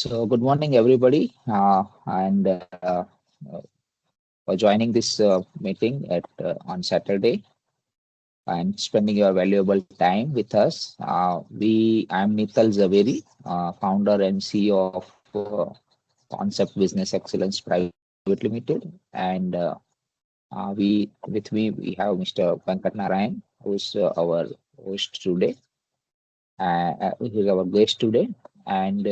So good morning, everybody, and for joining this meeting at on Saturday and spending your valuable time with us. I'm Nital Zaveri, founder and CEO of Concept Business Excellence Private Limited, and with me we have Mr. Venkatanarayan, who is our host today. He's our guest today, and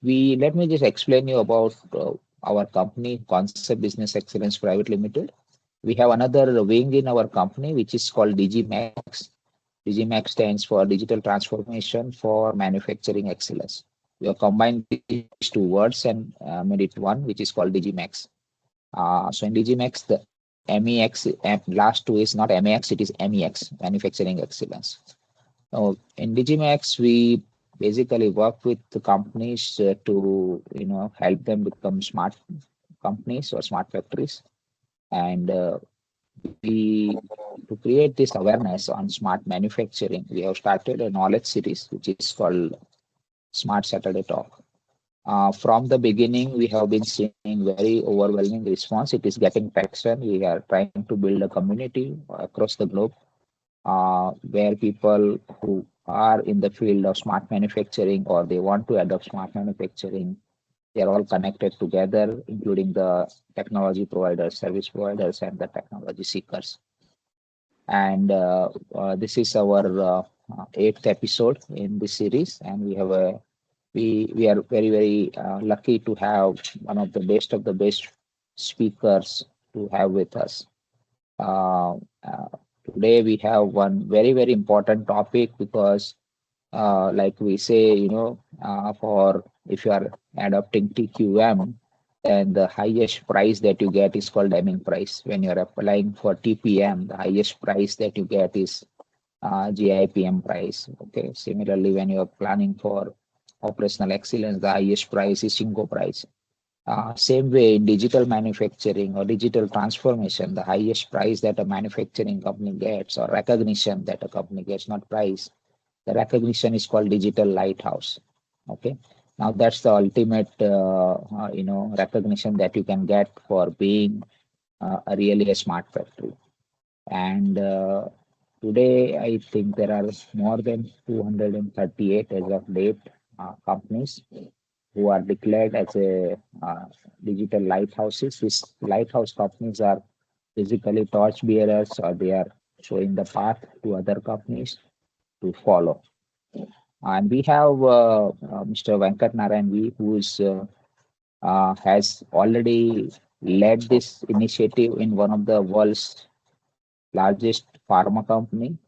let me just explain you about our company, Concept Business Excellence Private Limited. We have another wing in our company, which is called DigiMax. DigiMax stands for Digital Transformation for Manufacturing Excellence. We have combined these two words and made it one, which is called DigiMax. So in DigiMax, the MEX, last two is not MAX, it is MEX, Manufacturing Excellence. In DigiMax, we basically work with the companies to help them become smart companies or smart factories, and to create this awareness on smart manufacturing, we have started a knowledge series which is called Smart Saturday Talk. From the beginning, we have been seeing very overwhelming response. It is getting traction. We are trying to build a community across the globe where people who are in the field of smart manufacturing or they want to adopt smart manufacturing, they are all connected together, including the technology providers, service providers, and the technology seekers. And this is our eighth episode in this series, and we are very lucky to have one of the best speakers to have with us. Today we have one very important topic because like we say, for if you are adopting TQM, then the highest price that you get is called Deming price. When you are applying for TPM, the highest price that you get is GIPM price. Okay. Similarly, when you are planning for operational excellence, the highest price is 𝐒𝐚𝐭 price. Same way in digital manufacturing or digital transformation, the highest price that a manufacturing company gets or recognition that a company gets, not price, the recognition is called digital lighthouse. Okay. Now that's the ultimate, recognition that you can get for being really a smart factory. And today, I think there are more than 238 as of date companies who are declared as a digital lighthouses. These lighthouse companies are basically torch bearers, or they are showing the path to other companies to follow. And we have Mr. Venkatanarayan, who is has already led this initiative in one of the world's largest pharma company,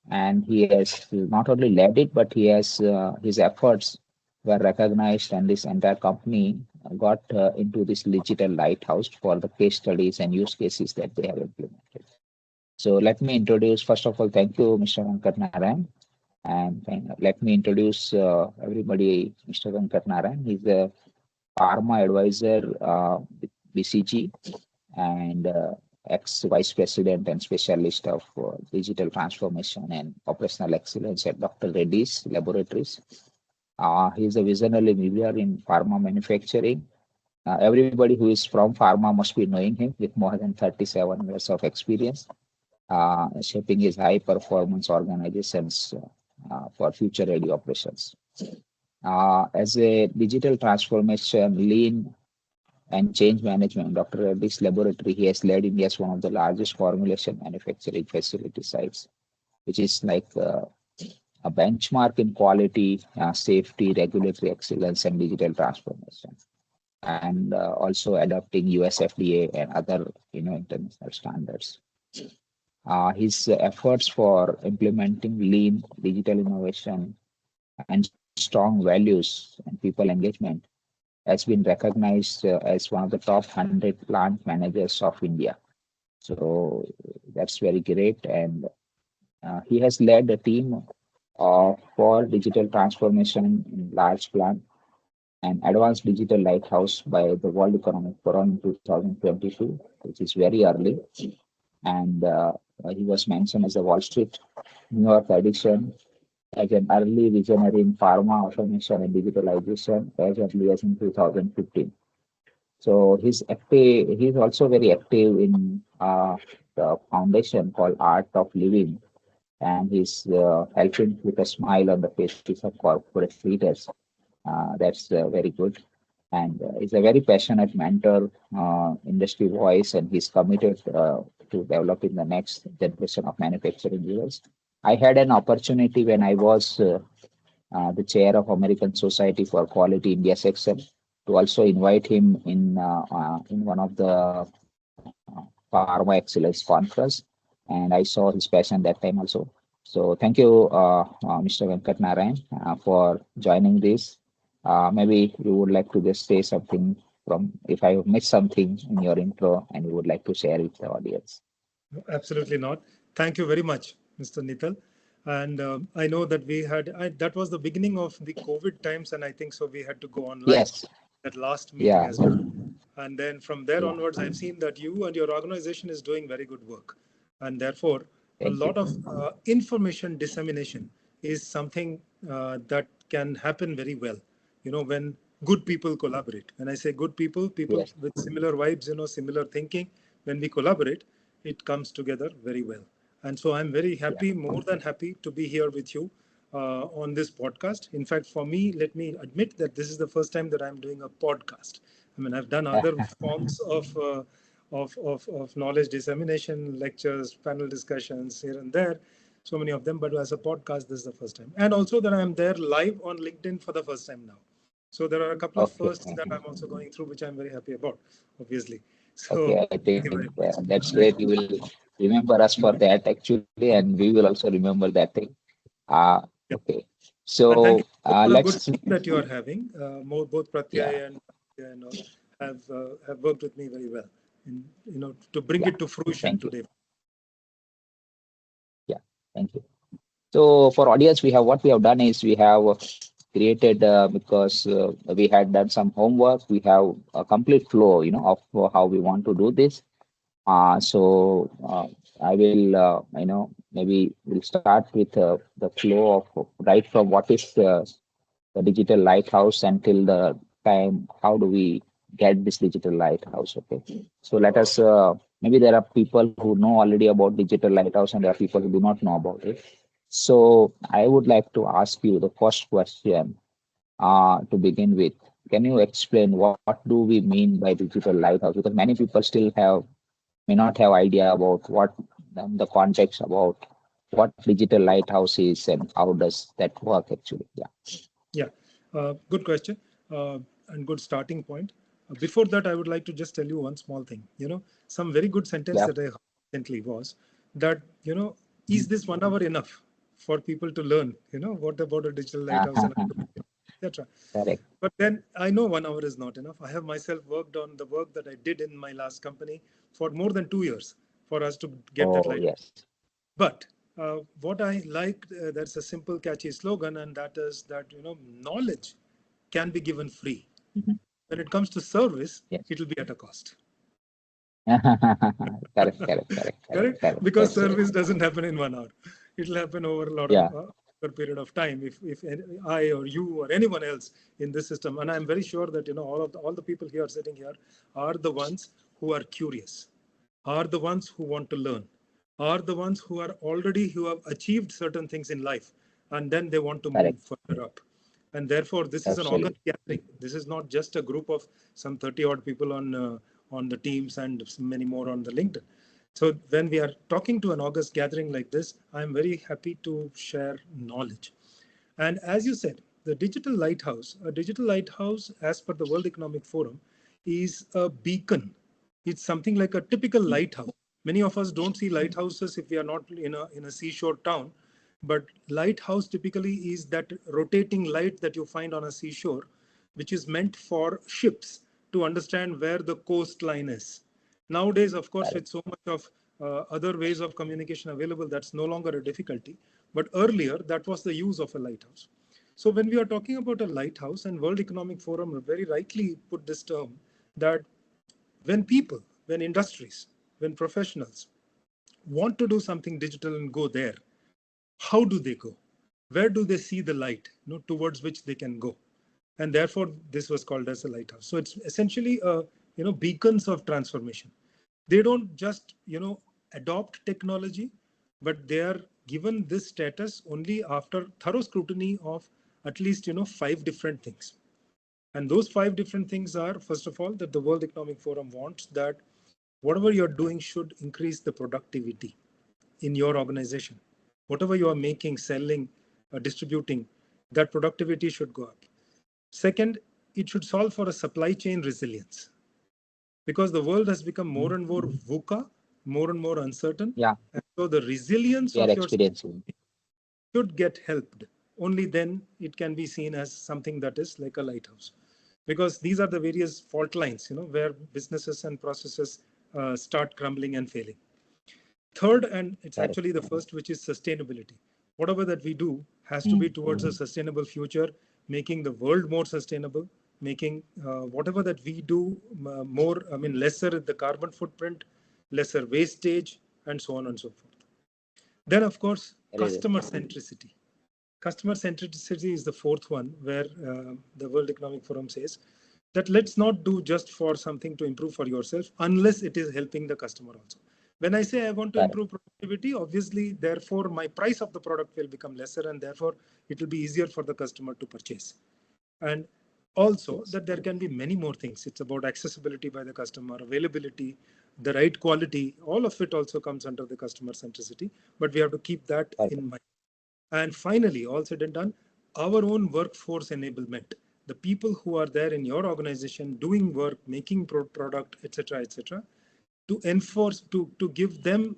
and he has not only led it, but he has his efforts were recognized, and this entire company got into this digital lighthouse for the case studies and use cases that they have implemented. So let me introduce, first of all, thank you, Mr. Venkatanarayan. And let me introduce everybody, Mr. Venkatanarayan. He's a Pharma Advisor with BCG and ex-Vice President and Specialist of Digital Transformation and Operational Excellence at Dr. Reddy's Laboratories. He's a visionary leader in pharma manufacturing. Everybody who is from pharma must be knowing him with more than 37 years of experience, shaping his high-performance organizations for future-ready operations. As a digital transformation, lean, and change management, Dr. Reddy's Laboratory, he has led India's one of the largest formulation manufacturing facility sites, which is like a benchmark in quality, safety, regulatory excellence, and digital transformation, and also adopting US FDA and other international standards. His efforts for implementing lean, digital innovation, and strong values and people engagement has been recognized as one of the top 100 plant managers of India. So that's very great. And he has led a team for digital transformation in large plant and advanced digital lighthouse by the World Economic Forum in 2022, which is very early. And he was mentioned as a Wall Street New York edition as an early visionary in pharma automation and digitalization as early as in 2015. So he's also very active in the foundation called Art of Living, and he's helping with a smile on the faces of corporate leaders. That's very good. And he's a very passionate mentor, industry voice, and he's committed to developing the next generation of manufacturing leaders. I had an opportunity when I was the chair of American Society for Quality India section to also invite him in one of the Pharma Excellence conference, and I saw his passion that time also. So thank you, Mr. Venkatarayan, for joining this. Maybe you would like to just say something from if I missed something in your intro and you would like to share with the audience. No, absolutely not. Thank you very much, Mr. Nital. And I know that that was the beginning of the COVID times, and I think so we had to go online, Yes. that last meeting Yeah. as well. And then from there Yeah. onwards, I've seen that you and your organization is doing very good work. And therefore, a Thank you. lot of information dissemination is something that can happen very well, when good people collaborate. When I say good people, people Yes. with similar vibes, similar thinking, when we collaborate, it comes together very well. And so I'm very Yeah. happy, more than happy, to be here with you on this podcast. In fact, for me, let me admit that this is the first time that I'm doing a podcast. I mean, I've done other forms of knowledge dissemination, lectures, panel discussions here and there, so many of them. But as a podcast, this is the first time. And also that I'm there live on LinkedIn for the first time now. So there are a couple of Okay. firsts that I'm also going through, which I'm very happy about, obviously. So Okay. I thank you think very much. that's great. You will remember us for that actually, and we will also remember that thing. Yeah. Okay. And thank So you for a good let's. team that you are having. Both Yeah. Pratyay and all have worked with me very well, in, to bring Yeah. it to fruition Thank you. today. Yeah. Thank you. So for audience, we have done is we have created because we had done some homework. We have a complete flow, of how we want to do this. So I will, maybe we'll start with the flow of right from what is the digital lighthouse until the time how do we get this digital lighthouse. Okay, so let us maybe there are people who know already about digital lighthouse and there are people who do not know about it. So I would like to ask you the first question to begin with. Can you explain what do we mean by digital lighthouse? Because many people still may not have idea about what the context about what digital lighthouse is and how does that work actually. Yeah. Yeah, good question and good starting point. Before that, I would like to just tell you one small thing. Some very good sentence Yeah. that I heard recently was that, Mhm. is this 1 hour enough for people to learn? What about a digital lighthouse and etc. Correct. But then I know 1 hour is not enough. I have myself worked on the work that I did in my last company for more than 2 years for us to get that Oh, light. yes. But what I like, that's a simple, catchy slogan, and that is that knowledge can be given free. Mhm. When it comes to service, Yes. it will be at a cost. Correct, correct, correct, correct, Correct? correct. Because That's right. service doesn't happen in 1 hour. It'll happen over a lot of Yeah, period of time. If I or you or anyone else in this system, and I'm very sure that all the people here sitting here are the ones who are curious, are the ones who want to learn, are the ones who have achieved certain things in life, and then they want to correct. move further up. And therefore, this is an Absolutely. august gathering. This is not just a group of some 30 odd people on the teams and many more on the LinkedIn. So when we are talking to an august gathering like this, I'm very happy to share knowledge. And as you said, a digital lighthouse, as per the World Economic Forum, is a beacon. It's something like a typical lighthouse. Many of us don't see lighthouses if we are not in a seashore town. But lighthouse typically is that rotating light that you find on a seashore, which is meant for ships to understand where the coastline is. Nowadays, of course, Correct. with so much of other ways of communication available, that's no longer a difficulty. But earlier, that was the use of a lighthouse. So when we are talking about a lighthouse, and World Economic Forum very rightly put this term, that when people, when industries, when professionals want to do something digital and go there, how do they go? where do they see the light, towards which they can go. And therefore, this was called as a lighthouse. So it's essentially, beacons of transformation. They don't just, adopt technology, but they are given this status only after thorough scrutiny of at least, 5 different things. And those 5 different things are, first of all, that the World Economic Forum wants that whatever you're doing should increase the productivity in your organization. Whatever you are making, selling, distributing, that productivity should go up. Second, it should solve for a supply chain resilience, because the world has become more and more VUCA, more and more uncertain. Yeah, And so the resilience we are of your experiencing. should get helped. Only then it can be seen as something that is like a lighthouse. Because these are the various fault lines, where businesses and processes start crumbling and failing. Third, and it's Correct. actually the first, which is sustainability. Whatever that we do has to be towards a sustainable future, making the world more sustainable, making whatever that we do lesser the carbon footprint, lesser wastage, and so on and so forth. Then, of course, Very customer centricity. Customer centricity is the fourth one, where the World Economic Forum says that let's not do just for something to improve for yourself unless it is helping the customer also. When I say I want to correct. improve productivity, obviously, therefore, my price of the product will become lesser, and therefore, it will be easier for the customer to purchase. And also Yes. that there can be many more things. It's about accessibility by the customer, availability, the right quality. All of it also comes under the customer centricity, but we have to keep that Correct. in mind. And finally, all said and done, our own workforce enablement, the people who are there in your organization doing work, making product, etc., to enforce, to give them,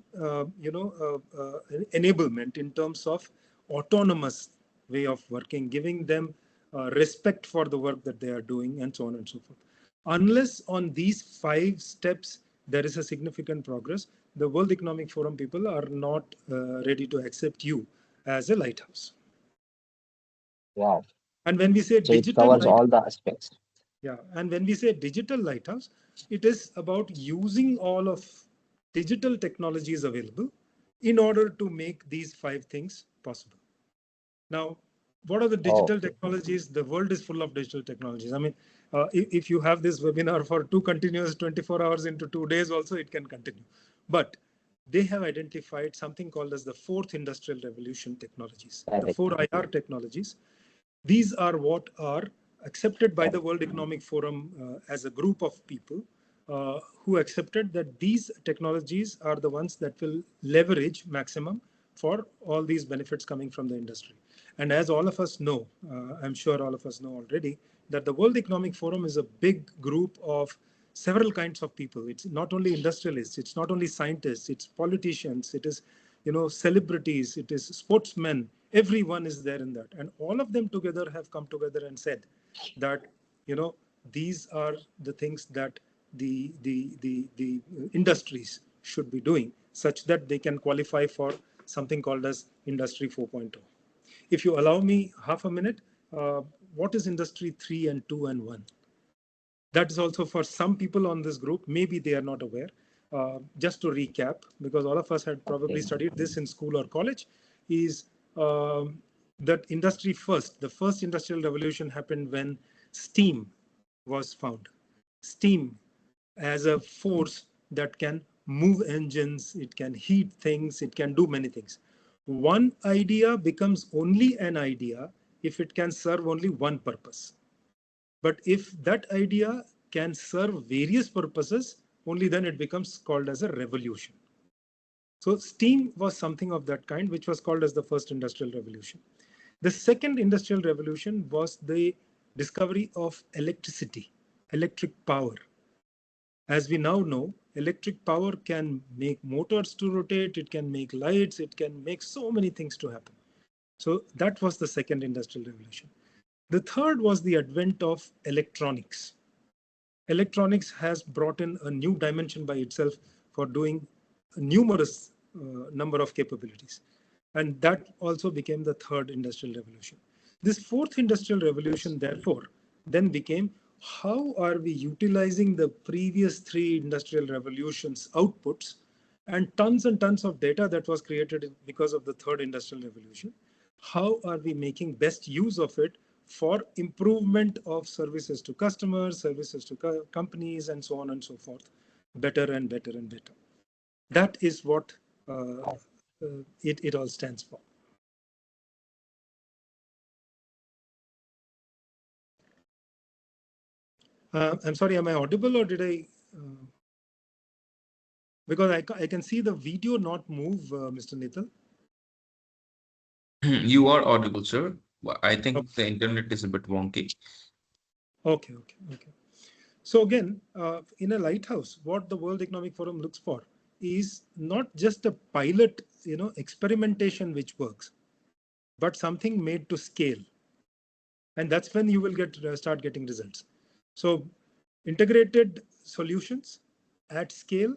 enablement in terms of autonomous way of working, giving them respect for the work that they are doing, and so on and so forth. Unless on these 5 steps there is a significant progress, the World Economic Forum people are not ready to accept you as a lighthouse. Wow. And when we say So it digital covers lighthouse, all the aspects. yeah, and when we say digital lighthouse, it is about using all of digital technologies available in order to make these 5 things possible. Now, what are the Oh, digital technologies? The world is full of digital technologies. I mean, if you have this webinar for 24 hours into 2 days, also it can continue. But they have identified something called as the fourth industrial revolution technologies, the correct. 4 IR technologies. These are what are accepted by the World Economic Forum as a group of people who accepted that these technologies are the ones that will leverage maximum for all these benefits coming from the industry. And as all of us know, I'm sure all of us know already, that the World Economic Forum is a big group of several kinds of people. It's not only industrialists, it's not only scientists, it's politicians, it is, celebrities, it is sportsmen. Everyone is there in that, and all of them together have come together and said that, these are the things that the industries should be doing, such that they can qualify for something called as Industry 4.0. If you allow me half a minute, what is Industry 3 and 2 and 1? That is also for some people on this group, maybe they are not aware. Just to recap, because all of us had probably Okay. studied this in school or college, is that industry first, the first industrial revolution happened when steam was found. Steam as a force that can move engines, it can heat things, it can do many things. One idea becomes only an idea if it can serve only one purpose. But if that idea can serve various purposes, only then it becomes called as a revolution. So steam was something of that kind, which was called as the first industrial revolution. The second industrial revolution was the discovery of electricity, electric power. As we now know, electric power can make motors to rotate, it can make lights, it can make so many things to happen. So that was the second industrial revolution. The third was the advent of electronics. Electronics has brought in a new dimension by itself for doing a numerous number of capabilities. And that also became the third industrial revolution. This fourth industrial revolution, therefore, then became how are we utilizing the previous 3 industrial revolutions outputs and tons of data that was created because of the third industrial revolution. how are we making best use of it for improvement of services to customers, services to companies, and so on and so forth, better and better and better. That is what it all stands for. I'm sorry, am I audible or did I? Because I can see the video not move, Mr. Nital. You are audible, sir. I think Okay. the internet is a bit wonky. Okay. So again, in a lighthouse, what the World Economic Forum looks for is not just a pilot, experimentation which works, but something made to scale. And that's when you will start getting results. So integrated solutions at scale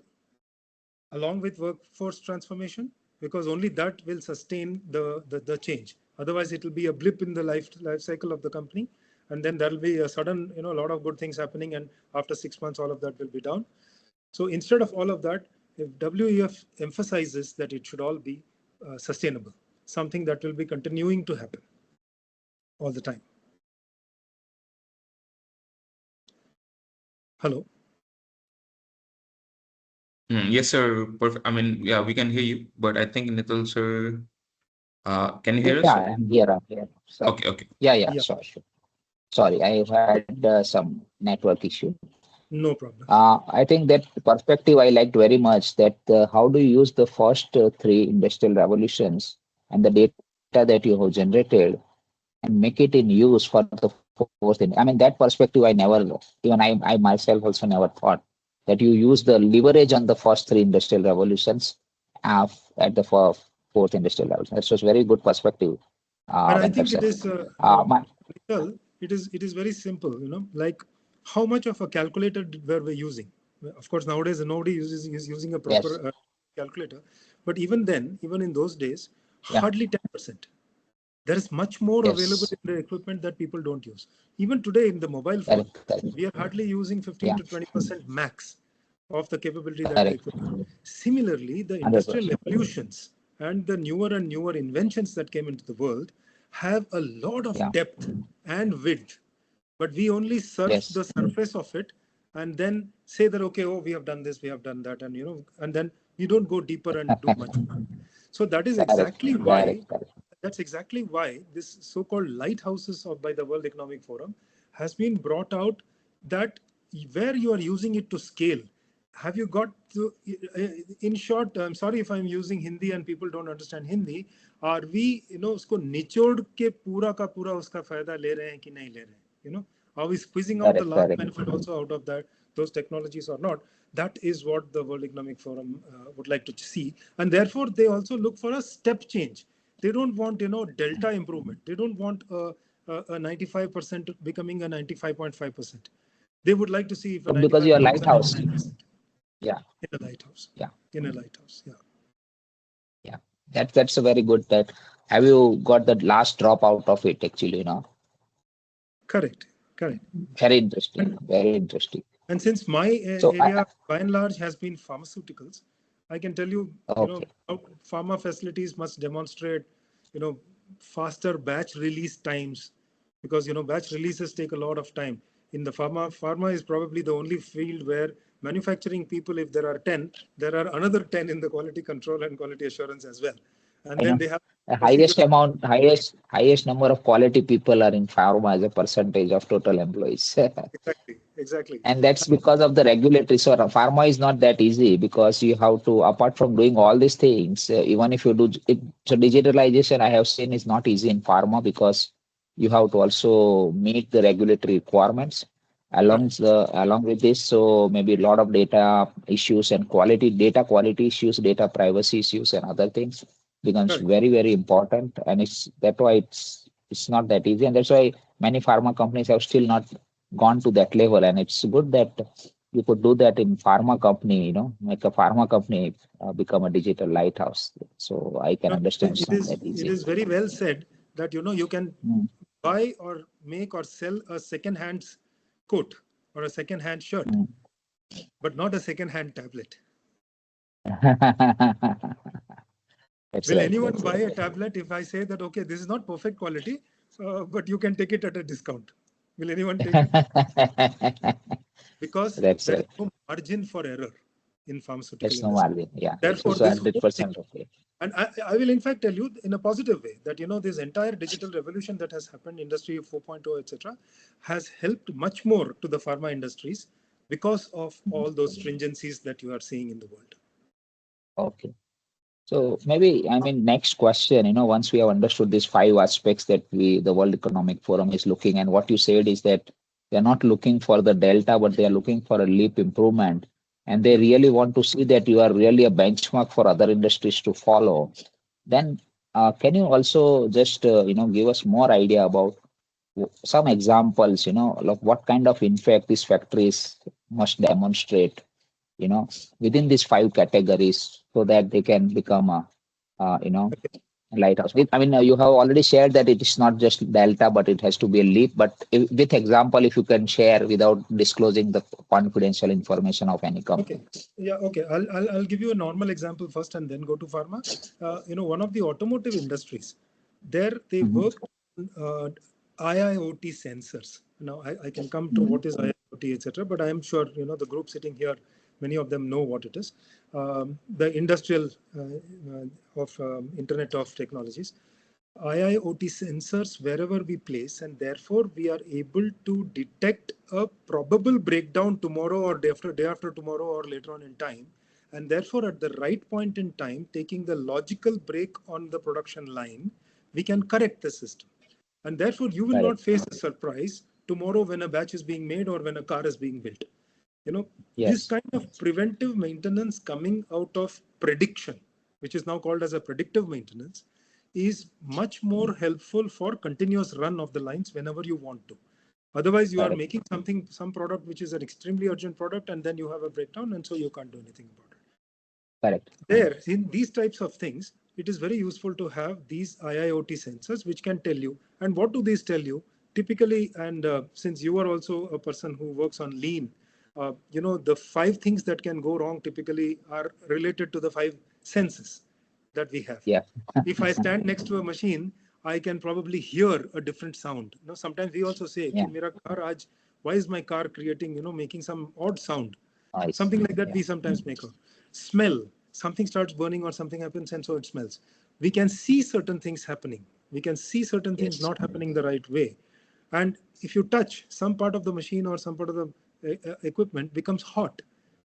along with workforce transformation, because only that will sustain the change. Otherwise, it will be a blip in the life cycle of the company. And then there will be a sudden, a lot of good things happening. And after 6 months, all of that will be down. So instead of all of that, if WEF emphasizes that it should all be sustainable, something that will be continuing to happen all the time. Hello. Yes, sir. Perfect. I mean, yeah, we can hear you, but I think Nital, sir, can you hear us, Yeah, sir? I'm here. So, Okay, okay. yeah, Yeah, sure. Sorry, I had some network issue. no problem. I think that perspective I liked very much. That how do you use the first three industrial revolutions and the data that you have generated and make it in use for the fourth. I mean, that perspective I never, even I myself also never thought that you use the leverage on the first three industrial revolutions at the fourth industrial revolution. That was very good perspective, And I Venkat think sir. it is, My, well, it is very simple, like how much of a calculator were we using? Of course, nowadays nobody is using a yes, proper calculator, but even then, even in those days, yeah, hardly 10%. There is much more available yes, in the equipment that people don't use. Even today in the mobile phone, correct, we are hardly using 15 yeah, to 20% max of the capability that the correct, equipment. Similarly, the industrial 100%. revolutions and the newer and newer inventions that came into the world have a lot of Yeah, depth and width, but we only surf yes, the surface of it and then say that, okay, oh, we have done this, we have done that, and and then we don't go deeper and do much more. So that is correct, exactly why correct, correct. this so-called lighthouses of by the World Economic Forum has been brought out, that where you are using it to scale, have you got to, in short, I'm sorry if I'm using Hindi and people don't understand Hindi, are we, उसको निचोड़ के पूरा का पूरा उसका फायदा ले रहे हैं कि नहीं ले रहे हैं, are we squeezing out the Correct, large correct. benefit also out of that, those technologies or not? That is what the World Economic Forum would like to see. And therefore, they also look for a step change. They don't want, delta improvement. They don't want a 95% becoming a 95.5%. They would like to see if a Because 95 your becomes a lighthouse. 99% Yeah, in a lighthouse. yeah, In a lighthouse, yeah. yeah. That's a very good that. Have you got the last drop out of it actually, Correct, correct. Very interesting, very interesting. And since my So area by and large has been pharmaceuticals, I can tell you, okay, how pharma facilities must demonstrate, you know, faster batch release times, because batch releases take a lot of time. In the pharma is probably the only field where manufacturing people, if there are 10, there are another 10 in the quality control and quality assurance as well. And I then know. they have The procedure. highest number of quality people are in pharma as a percentage of total employees. Exactly. And that's because of the regulatory. So pharma is not that easy because you have to, apart from doing all these things, even if you do it, so digitalization I have seen is not easy in pharma because you have to also meet the regulatory requirements Correct. along with this. So maybe a lot of data issues and data quality issues, data privacy issues, and other things becomes Correct. very, very important. And that's why it's not that easy. And that's why many pharma companies have still not gone to that level, and it's good that you could do that in pharma company, make a pharma company become a digital lighthouse. So I can No, understand it's not that it easy. is very well said that you can Mm. buy or make or sell a second-hand coat or a second-hand shirt, Mm. but not a second-hand tablet. That's Will right. anyone That's buy right. a tablet if I say that, okay, this is not perfect quality, but you can take it at a discount? Will anyone take it? Because That's there is right. no margin for error in pharmaceutical There's no industry. margin. Yeah. Therefore, So this whole thing, 100% okay. and I will in fact tell you in a positive way that, this entire digital revolution that has happened, industry 4.0, etc., has helped much more to the pharma industries because of all those stringencies that you are seeing in the world. Okay. So maybe, I mean, next question, once we have understood these five aspects that the World Economic Forum is looking, and what you said is that they're not looking for the delta, but they are looking for a leap improvement. And they Yeah. really want to see that you are really a benchmark for other industries to follow. Then, can you also just, give us more idea about some examples, like what kind of impact these factories must demonstrate, within these five categories so that they can become a, lighthouse. I mean, you have already shared that it is not just delta, but it has to be a leap. But with example, if you can share without disclosing the confidential information of any Okay. company. Yeah. Okay. I'll give you a normal example first and then go to pharma. One of the automotive industries, there they Mhm. work on IIoT sensors. Now I can come to what is IIoT, etc. But I am sure the group sitting here, many of them know what it is. The industrial of Internet of Technologies. IIoT sensors wherever we place, and therefore we are able to detect a probable breakdown tomorrow or day after tomorrow or later on in time. And therefore, at the right point in time, taking the logical break on the production line, we can correct the system. And therefore, you will Correct. not face a surprise tomorrow when a batch is being made or when a car is being built. This Yes. kind of preventive maintenance coming out of prediction, which is now called as a predictive maintenance, is much more helpful for continuous run of the lines whenever you want to. Otherwise, you are Correct. making some product which is an extremely urgent product, and then you have a breakdown, and so you can't do anything about it. Correct. There, in these types of things, it is very useful to have these IIoT sensors which can tell you. And what do these tell you? Typically, and since you are also a person who works on lean, the five things that can go wrong typically are related to the five senses that we have. Yeah. If I stand next to a machine, I can probably hear a different sound. Sometimes we also say, Yeah. "Ki mera car aaj, why is my car creating, making some odd sound?" Nice. Something like that Yeah. we sometimes make out. Smell, something starts burning or something happens and so it smells. We can see certain things happening. We can see certain things Yes. not happening the right way. And if you touch some part of the machine or some part of the equipment becomes hot,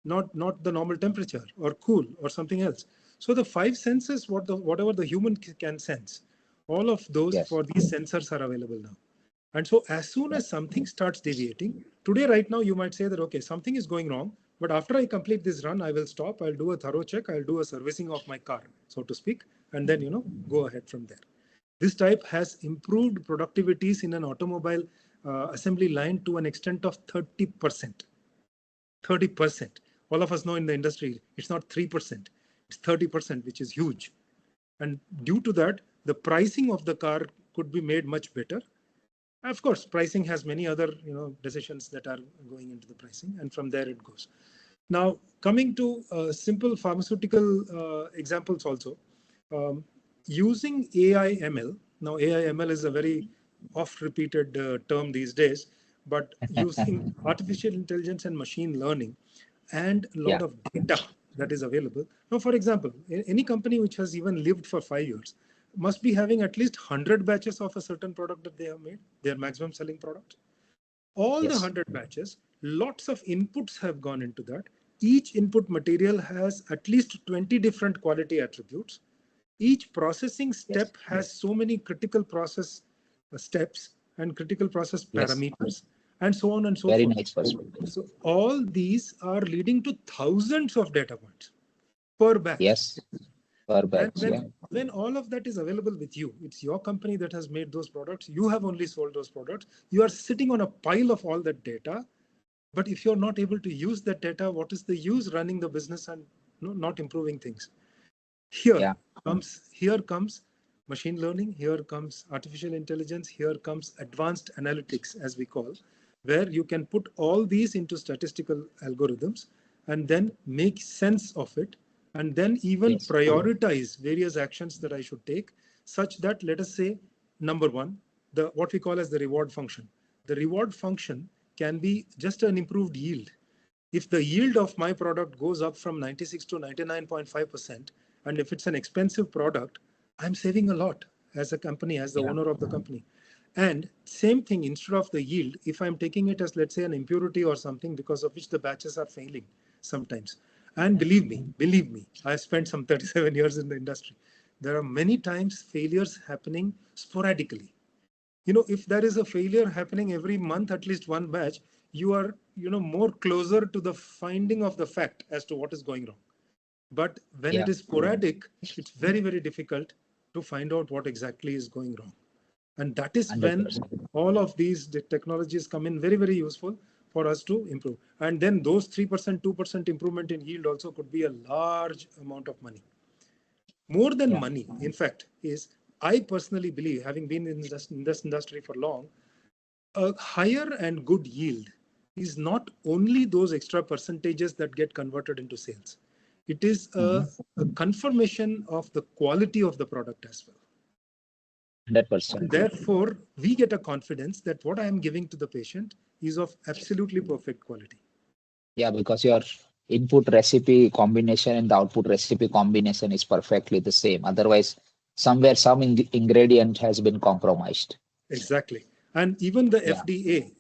not the normal temperature or cool or something else. So the five senses, whatever the human can sense, all of those Yes. for these sensors are available now. And so as soon Yeah. as something starts deviating, today, right now, you might say that, okay, something is going wrong, but after I complete this run, I will stop, I'll do a thorough check, I'll do a servicing of my car, so to speak, and then, go ahead from there. This type has improved productivities in an automobile assembly line to an extent of 30%. 30%. All of us know in the industry, it's not 3%, it's 30%, which is huge. And due to that, the pricing of the car could be made much better. Of course, pricing has many other decisions that are going into the pricing, and from there it goes. Now, coming to simple pharmaceutical examples also, using AI ML. Now, AI ML is a very oft-repeated term these days, but using artificial intelligence and machine learning and a lot Yeah. of data that is available. Now, for example, any company which has even lived for 5 years must be having at least 100 batches of a certain product that they have made, their maximum selling product. All the Yes. 100 batches, lots of inputs have gone into that. Each input material has at least 20 different quality attributes. Each processing Yes. step has so many critical process steps and critical process Yes. parameters, and so on and so Very forth. nice perspective. So all these are leading to thousands of data points per batch. Yes. Per And batch. Yeah. when all of that is available with you, it's your company that has made those products. You have only sold those products. You are sitting on a pile of all that data. But if you're not able to use that data, what is the use running the business and not improving things? Here Yeah. comes machine learning. Here comes artificial intelligence. Here comes advanced analytics, as we call, where you can put all these into statistical algorithms and then make sense of it and then even Yes. prioritize various actions that I should take, such that, let us say, number one, the what we call as the reward function. The reward function can be just an improved yield. If the yield of my product goes up from 96 to 99.5%, and if it's an expensive product, I'm saving a lot as a company, as the Yeah. owner of the company. And same thing, instead of the yield, if I'm taking it as, let's say, an impurity or something because of which the batches are failing sometimes. And believe me, I've spent some 37 years in the industry. There are many times failures happening sporadically. If there is a failure happening every month, at least one batch, you are, more closer to the finding of the fact as to what is going wrong. But when it Yeah. is sporadic, it's very, very difficult to find out what exactly is going wrong. And that is when 100%. all of these technologies come in very, very useful for us to improve. And then those 3%, 2% improvement in yield also could be a large amount of money. More than Yeah. money, in fact, is, I personally believe, having been in this industry for long, a higher and good yield is not only those extra percentages that get converted into sales. It is a confirmation of the quality of the product as well. And 100%. therefore, we get a confidence that what I am giving to the patient is of absolutely perfect quality. Yeah, because your input recipe combination and the output recipe combination is perfectly the same. Otherwise, somewhere some ingredient has been compromised. Exactly. And even the Yeah.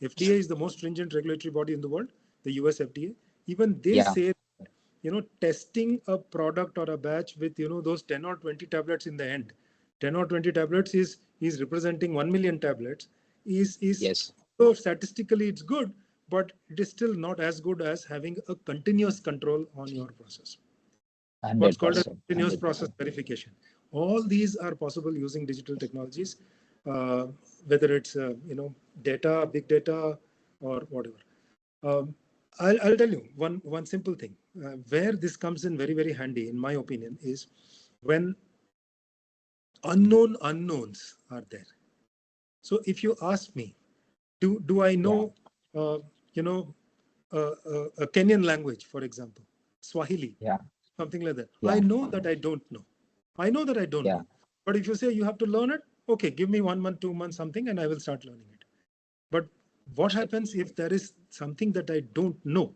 FDA is the most stringent regulatory body in the world, the US FDA. Even they Yeah. say, testing a product or a batch with, those 10 or 20 tablets in the end, 10 or 20 tablets is representing 1 million tablets, is Yes. so statistically it's good, but it is still not as good as having a continuous control on your process. What's called a 100%. continuous process verification. All these are possible using digital technologies, whether it's data, big data, or whatever. I'll tell you one simple thing where this comes in very, very handy, in my opinion, is when unknown unknowns are there. So if you ask me, do I Yeah. know a Kenyan language, for example, Swahili, Yeah. something like that? I Yeah. know that I don't know. I know that I don't Yeah. know. But if you say you have to learn it, okay, give me 1 month, 2 months, something, and I will start learning it. But what happens if there is something that I don't know?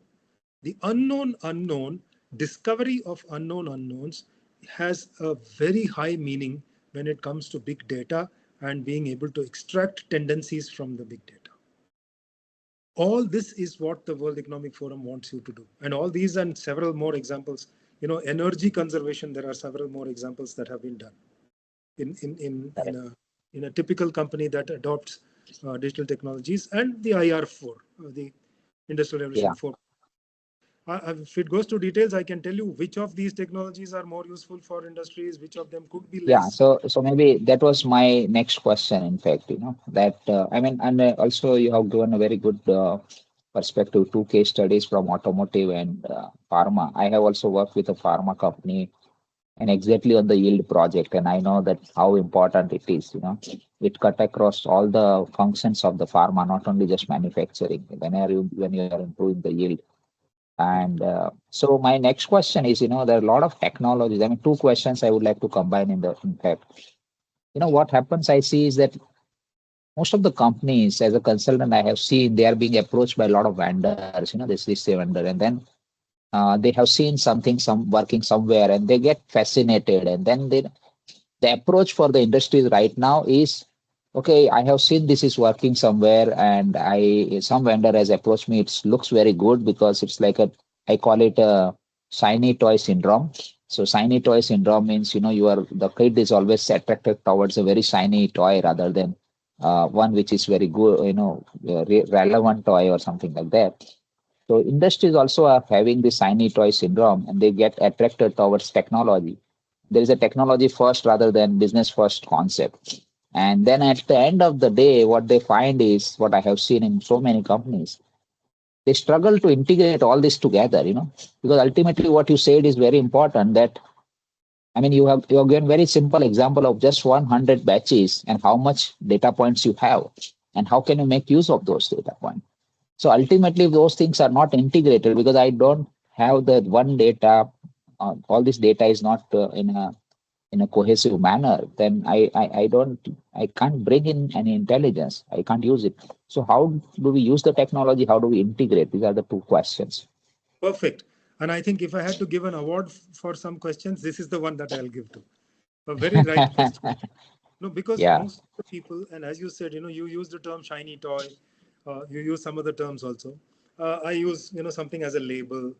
The unknown discovery of unknown unknowns has a very high meaning when it comes to big data and being able to extract tendencies from the big data. All this is what the World Economic Forum wants you to do. And all these and several more examples, energy conservation, there are several more examples that have been done in a typical company that adopts digital technologies and the IR4, the Industrial Revolution Yeah. 4. If it goes to details, I can tell you which of these technologies are more useful for industries, which of them could be Yeah. less. So maybe that was my next question. In fact, that I mean, and also you have given a very good perspective, two case studies from automotive and pharma. I have also worked with a pharma company and exactly on the yield project, and I know that how important it is. It cut across all the functions of the pharma, not only just manufacturing. When you are improving the yield. And so my next question is, there are a lot of technologies. I mean, two questions I would like to combine in fact. What happens I see is that most of the companies, as a consultant, I have seen they are being approached by a lot of vendors, this vendor, and then they have seen something, some working somewhere, and they get fascinated, and then the approach for the industries right now is, okay, I have seen this is working somewhere, and some vendor has approached me. It looks very good because it's like I call it a shiny toy syndrome. So shiny toy syndrome means, the kid is always attracted towards a very shiny toy rather than one which is very good, relevant toy or something like that. So industries also are having the shiny toy syndrome, and they get attracted towards technology. There is a technology first rather than business first concept. And then at the end of the day, what they find is what I have seen in so many companies. They struggle to integrate all this together, because ultimately what you said is very important that, I mean, you have given very simple example of just 100 batches and how much data points you have and how can you make use of those data points. So ultimately, those things are not integrated because I don't have the one data all this data is not in a cohesive manner, then I can't bring in any intelligence. I can't use it. So how do we use the technology? How do we integrate? These are the two questions. Perfect. And I think if I had to give an award for some questions, this is the one that I'll give to. A very right question. No, because Yeah. most of the people, and as you said, you use the term shiny toy. You use some other terms also. I use, something as a label,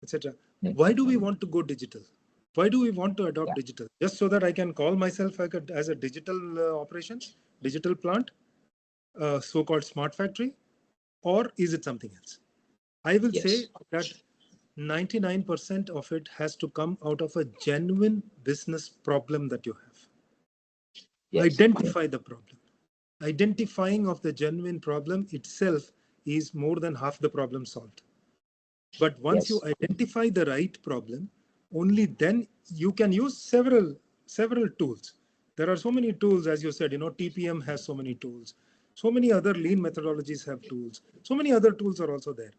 etc. Yeah. Why do we want to go digital? Why do we want to adopt Yeah. digital? Just so that I can call myself as a digital operations, digital plant, so-called smart factory, or is it something else? I will say Yes. that 99% of it has to come out of a genuine business problem that you have. Yes. Identify the problem. Identifying of the genuine problem itself is more than half the problem solved. But once you Yes. identify the right problem, only then you can use several tools. There are so many tools, as you said, TPM has so many tools. So many other lean methodologies have tools. So many other tools are also there.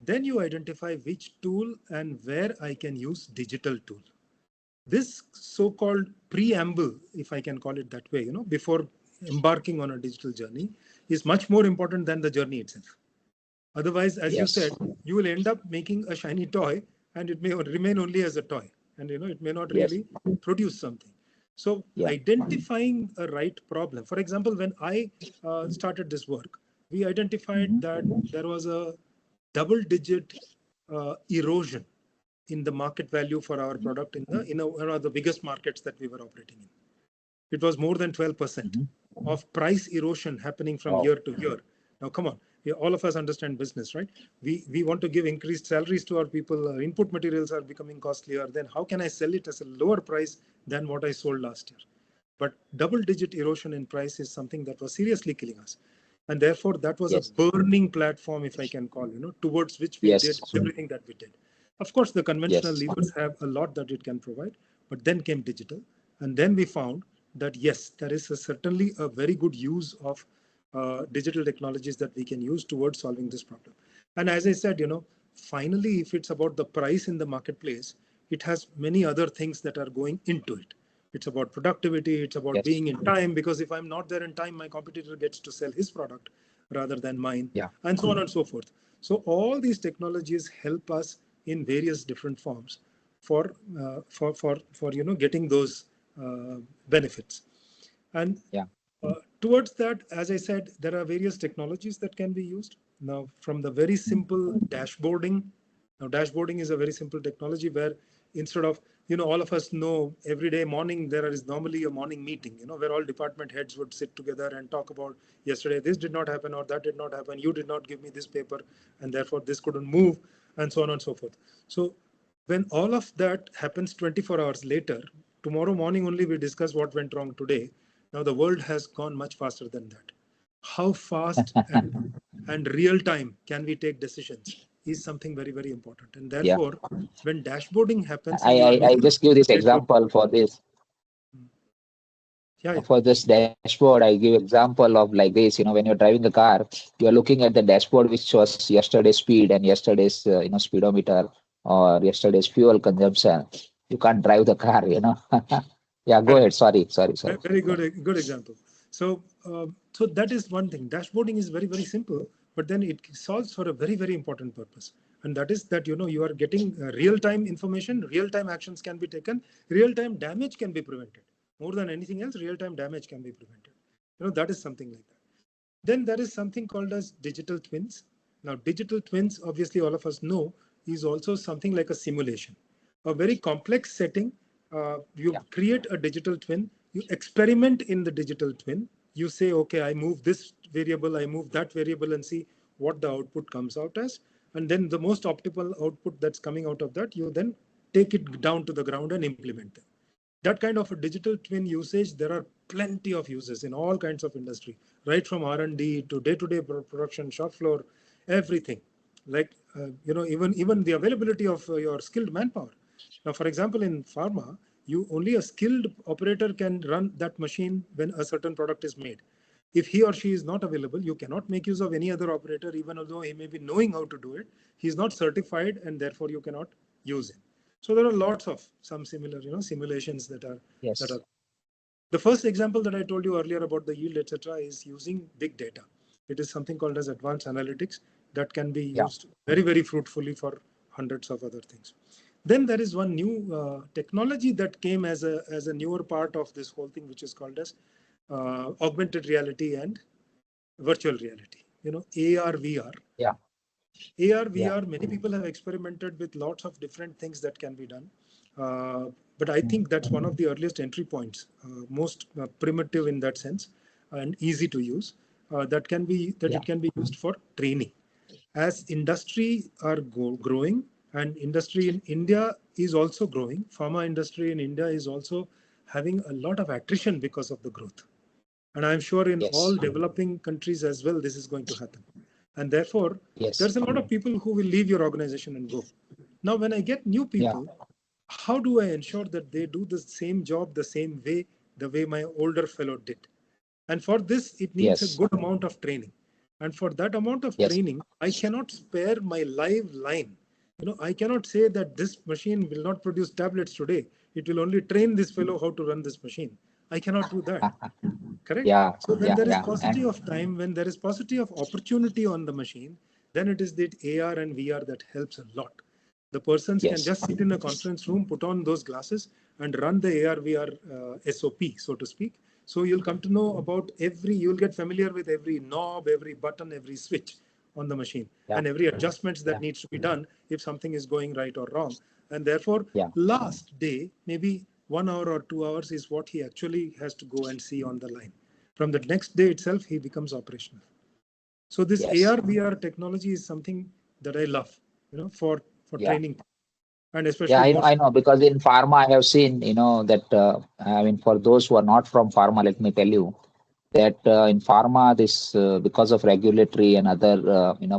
Then you identify which tool and where I can use digital tool. This so-called preamble, if I can call it that way, before embarking on a digital journey, is much more important than the journey itself. Otherwise, as you Yes. said, you will end up making a shiny toy and it may remain only as a toy, and it may not Yes. really produce something. So Yeah. identifying a right problem. For example, when I started this work, we identified Mhm. that there was a double-digit erosion in the market value for our product in one of the biggest markets that we were operating in. It was more than 12% Mhm. of price erosion happening from Wow. year to year. Now, come on, all of us understand business, right? We want to give increased salaries to our people. Our input materials are becoming costlier. Then how can I sell it as a lower price than what I sold last year? But double-digit erosion in price is something that was seriously killing us. And therefore, that was a Yes. burning platform, if I can call, towards which we did Yes. everything that we did. Of course, the conventional Yes. levers have a lot that it can provide, but then came digital. And then we found that, yes, there is certainly a very good use of digital technologies that we can use towards solving this problem. And as I said, finally, if it's about the price in the marketplace, it has many other things that are going into it. It's about productivity. It's about Yes. being in time, because if I'm not there in time, my competitor gets to sell his product rather than mine, Yeah. and so on and so forth. So all these technologies help us in various different forms for getting those benefits. And Yeah. towards that, as I said, there are various technologies that can be used. Now, from the very simple dashboarding. Now, dashboarding is a very simple technology where instead of, all of us know every day morning, there is normally a morning meeting, where all department heads would sit together and talk about yesterday, this did not happen or that did not happen. You did not give me this paper and therefore this couldn't move, and so on and so forth. So when all of that happens 24 hours later, tomorrow morning only we discuss what went wrong today. Now the world has gone much faster than that. How fast and real time can we take decisions is something very, very important. And Yeah. therefore, when dashboarding happens I, and you are I making just give this report, example for this. yeah, For this dashboard, I give example of like this. When you're driving a car, you are looking at the dashboard which shows yesterday's speed and yesterday's speedometer or yesterday's fuel consumption. You can't drive the car. Yeah. Go correct. ahead. Sorry. Very Yeah. good example. So that is one thing. Dashboarding is very, very simple, but then it solves for a very, very important purpose. And that is that, you are getting real-time information, real-time actions can be taken, real-time damage can be prevented. More than anything else, real-time damage can be prevented. That is something like that. Then there is something called as digital twins. Now, digital twins, obviously all of us know, is also something like a simulation. A very complex setting. You Yeah. create a digital twin, you experiment in the digital twin. You say, okay, I move this variable, I move that variable, and see what the output comes out as. And then the most optimal output that's coming out of that, you then take it down to the ground and implement them. That kind of a digital twin usage, there are plenty of uses in all kinds of industry, right from R&D to day-to-day production, shop floor, everything. Like even the availability of your skilled manpower. Now, for example, in pharma, you only a skilled operator can run that machine when a certain product is made. If he or she is not available, you cannot make use of any other operator, even although he may be knowing how to do it. He is not certified, and therefore you cannot use him. So there are lots of some similar, simulations that are. Yes. The first example that I told you earlier about the yield, etc., is using big data. It is something called as advanced analytics that can be Yeah. used very, very fruitfully for hundreds of other things. Then there is one new technology that came as a newer part of this whole thing, which is called as augmented reality and virtual reality. AR, VR. Yeah. AR, Yeah. VR, many people have experimented with lots of different things that can be done. But I think that's one of the earliest entry points, most primitive in that sense, and easy to use. That Yeah. it can be used for training. As industry are growing, and industry in India is also growing. Pharma industry in India is also having a lot of attrition because of the growth. And I'm sure in all Yes. developing countries as well, this is going to happen. And therefore, Yes. there's a lot of people who will leave your organization and go. Now, when I get new Yeah. people, how do I ensure that they do the same job the way my older fellow did? And for this, it needs a Yes. good amount of training. And for that amount of Yes. training, I cannot spare my live line. I cannot say that this machine will not produce tablets today. It will only train this fellow how to run this machine. I cannot do that. Correct? Yeah. So when Yeah. there is Yeah. paucity And of time, when there is paucity of opportunity on the machine, then it is the AR and VR that helps a lot. The persons can yes. just sit in a conference room, put on those glasses, and run the AR VR SOP, so to speak. So you'll come to know about you'll get familiar with every knob, every button, every switch on the machine, Yeah. and every adjustments that Yeah. needs to be done if something is going right or wrong. And therefore, Yeah. last day, maybe 1 hour or 2 hours is what he actually has to go and see on the line. From the next day itself, he becomes operational. So this Yes. AR VR technology is something that I love, for Yeah. training, and Yeah, especially I know, more. I know, because in pharma, I have seen, that, I mean, for those who are not from pharma, let me tell you that in pharma, this, because of regulatory and other,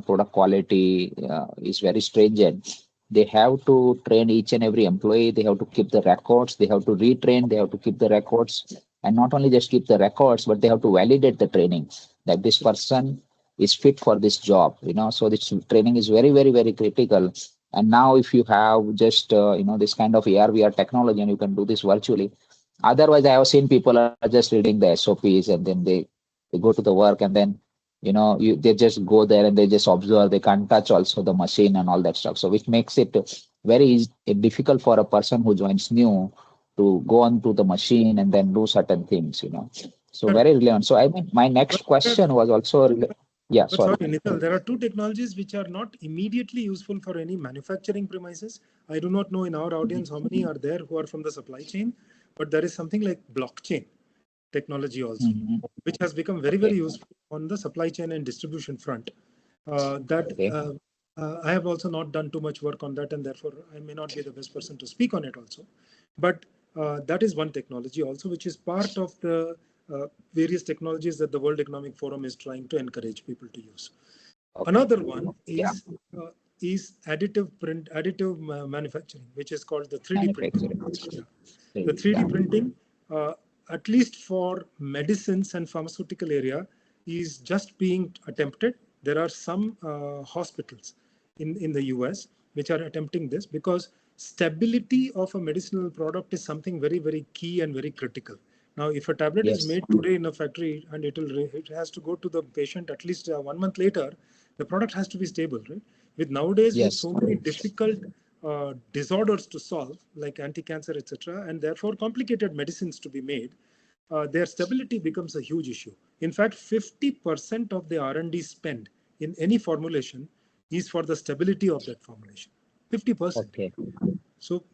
product quality is very stringent. They have to train each and every employee. They have to keep the records. They have to retrain. They have to keep the records. And not only just keep the records, but they have to validate the training that this person is fit for this job, So this training is very, very, very critical. And now, if you have just this kind of AR VR technology, and you can do this virtually. Otherwise, I have seen people are just reading the SOPs, and then they go to the work, and then they just go there and they just observe. They can't touch also the machine and all that stuff. So which makes it very difficult for a person who joins new to go onto the machine and then do certain things. So Correct. very relevant. So I mean, my But next question was also, yeah, But sorry. sorry, Nital, there are two technologies which are not immediately useful for any manufacturing premises. I do not know in our audience how many are there who are from the supply chain, but there is something like blockchain technology also, Mhm. which has become very, very Okay. useful on the supply chain and distribution front. That Okay. I have also not done too much work on that, and therefore I may not be the best person to speak on it also. But that is one technology also, which is part of the various technologies that the World Economic Forum is trying to encourage people to use. Okay. Another one Yeah. is additive manufacturing, which is called the 3D printing. Manufacturing. Yeah. The Really, 3D yeah. printing, at least for medicines and pharmaceutical area, is just being attempted. There are some hospitals in the US which are attempting this because stability of a medicinal product is something very, very key and very critical. Now, if a tablet is Yes. made today in a factory and it has to go to the patient at least 1 month later, the product has to be stable, right? With Yes. so many difficult disorders to solve, like anti-cancer, etc., and therefore complicated medicines to be made, their stability becomes a huge issue. In fact, 50% of the R&D spend in any formulation is for the stability of that formulation. 50%. Okay. So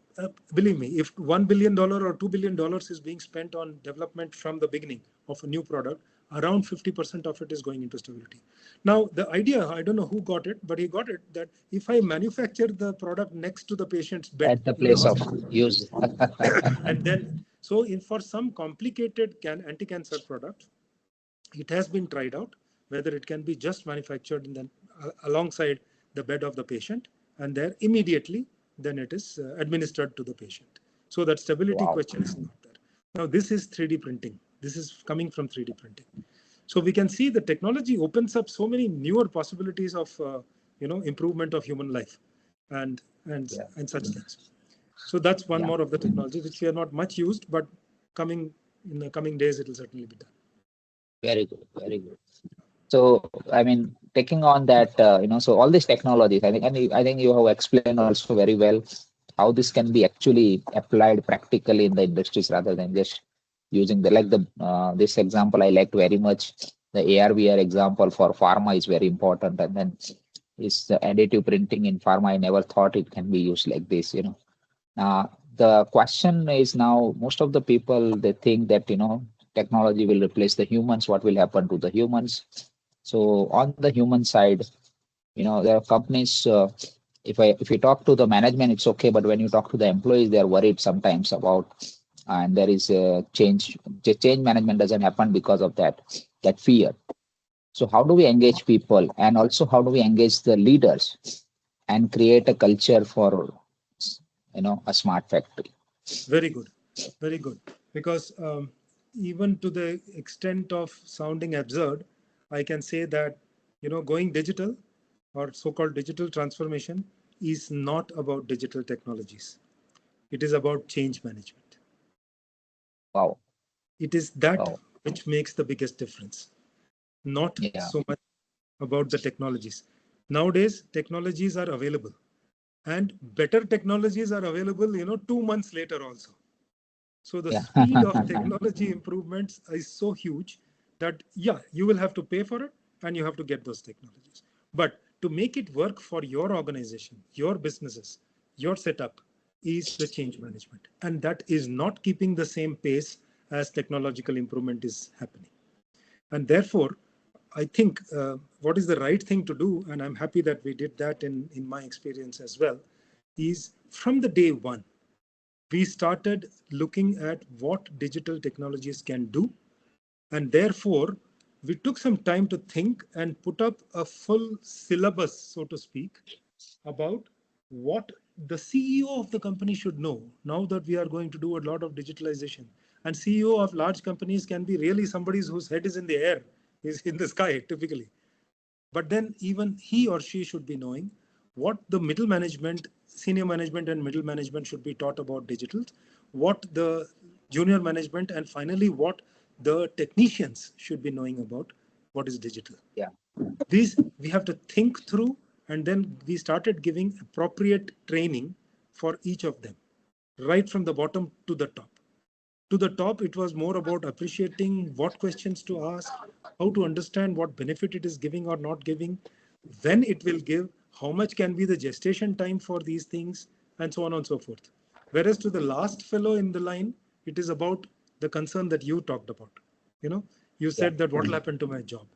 believe me, if $1 billion or $2 billion is being spent on development from the beginning of a new product, around 50% of it is going into stability. Now, the idea, I don't know who got it, but he got it that if I manufacture the product next to the patient's bed At the in the place of hospital, use. and then, so for some complicated anti-cancer product, it has been tried out whether it can be just manufactured in the, alongside the bed of the patient, and there immediately then it is administered to the patient. So that stability Wow. question is not there. Now this is 3D printing. This is coming from 3D printing. So we can see the technology opens up so many newer possibilities of improvement of human life and Yeah. and such things. So that's one Yeah. more of the technology which we are not much used, but coming in the coming days, it will certainly be done. Very good. Very good. So, I mean, taking on that, so all these technologies, I think, and I think you have explained also very well how this can be actually applied practically in the industries rather than just using this example I liked very much. The AR/VR example for pharma is very important, and then is the additive printing in pharma. I never thought it can be used like this. The question is now most of the people they think that technology will replace the humans. What will happen to the humans? So on the human side, there are companies. If you talk to the management, it's okay, but when you talk to the employees, they are worried sometimes about, and there is a change. The change management doesn't happen because of that fear. So how do we engage people, and also how do we engage the leaders and create a culture for a smart factory? Very good, very good. Because even to the extent of sounding absurd, I can say that going digital or so-called digital transformation is not about digital technologies. It is about change management. Wow. It is that Wow. which makes the biggest difference, not Yeah. so much about the technologies. Nowadays, technologies are available, and better technologies are available 2 months later also. So the Yeah. speed of technology improvements is so huge that, yeah, you will have to pay for it and you have to get those technologies. But to make it work for your organization, your businesses, your setup is the change management. And that is not keeping the same pace as technological improvement is happening. And therefore, I think what is the right thing to do, and I'm happy that we did that in my experience as well, is from the day one, we started looking at what digital technologies can do. And therefore, we took some time to think and put up a full syllabus, so to speak, about what the CEO of the company should know now that we are going to do a lot of digitalization. And CEO of large companies can be really somebody whose head is in the air, is in the sky typically. But then even he or she should be knowing what the middle management, senior management and middle management should be taught about digital, what the junior management, and finally what the technicians should be knowing about what is digital. Yeah. These we have to think through, and then we started giving appropriate training for each of them, right from the bottom to the top. To the top, it was more about appreciating what questions to ask, how to understand what benefit it is giving or not giving, when it will give, how much can be the gestation time for these things, and so on and so forth. Whereas to the last fellow in the line, it is about the concern that you talked about. You Yeah. said that what will happen to my job.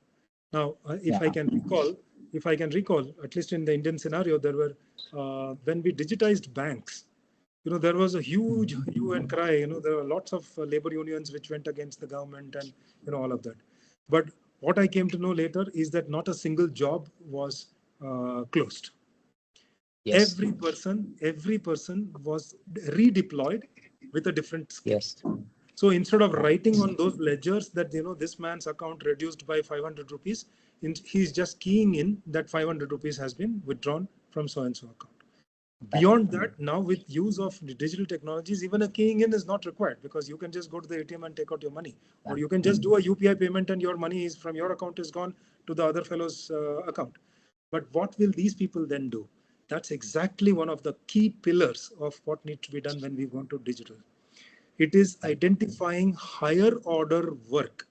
Now, if Yeah. I can recall, at least in the Indian scenario, there were when we digitized banks, there was a huge hue and cry. There were lots of labor unions which went against the government, and all of that. But what I came to know later is that not a single job was closed. Yes. Every person was redeployed with a different skill. Yes. So instead of Yeah. writing on those ledgers that this man's account reduced by 500 rupees, he's just keying in that 500 rupees has been withdrawn from so and so account. Right. Beyond that, now with use of digital technologies, even a keying in is not required, because you can just go to the ATM and take out your money, Yeah. or you can just do a UPI payment and your money is from your account is gone to the other fellow's account. But what will these people then do? That's exactly one of the key pillars of what needs to be done when we go to digital. It is Right. identifying higher order work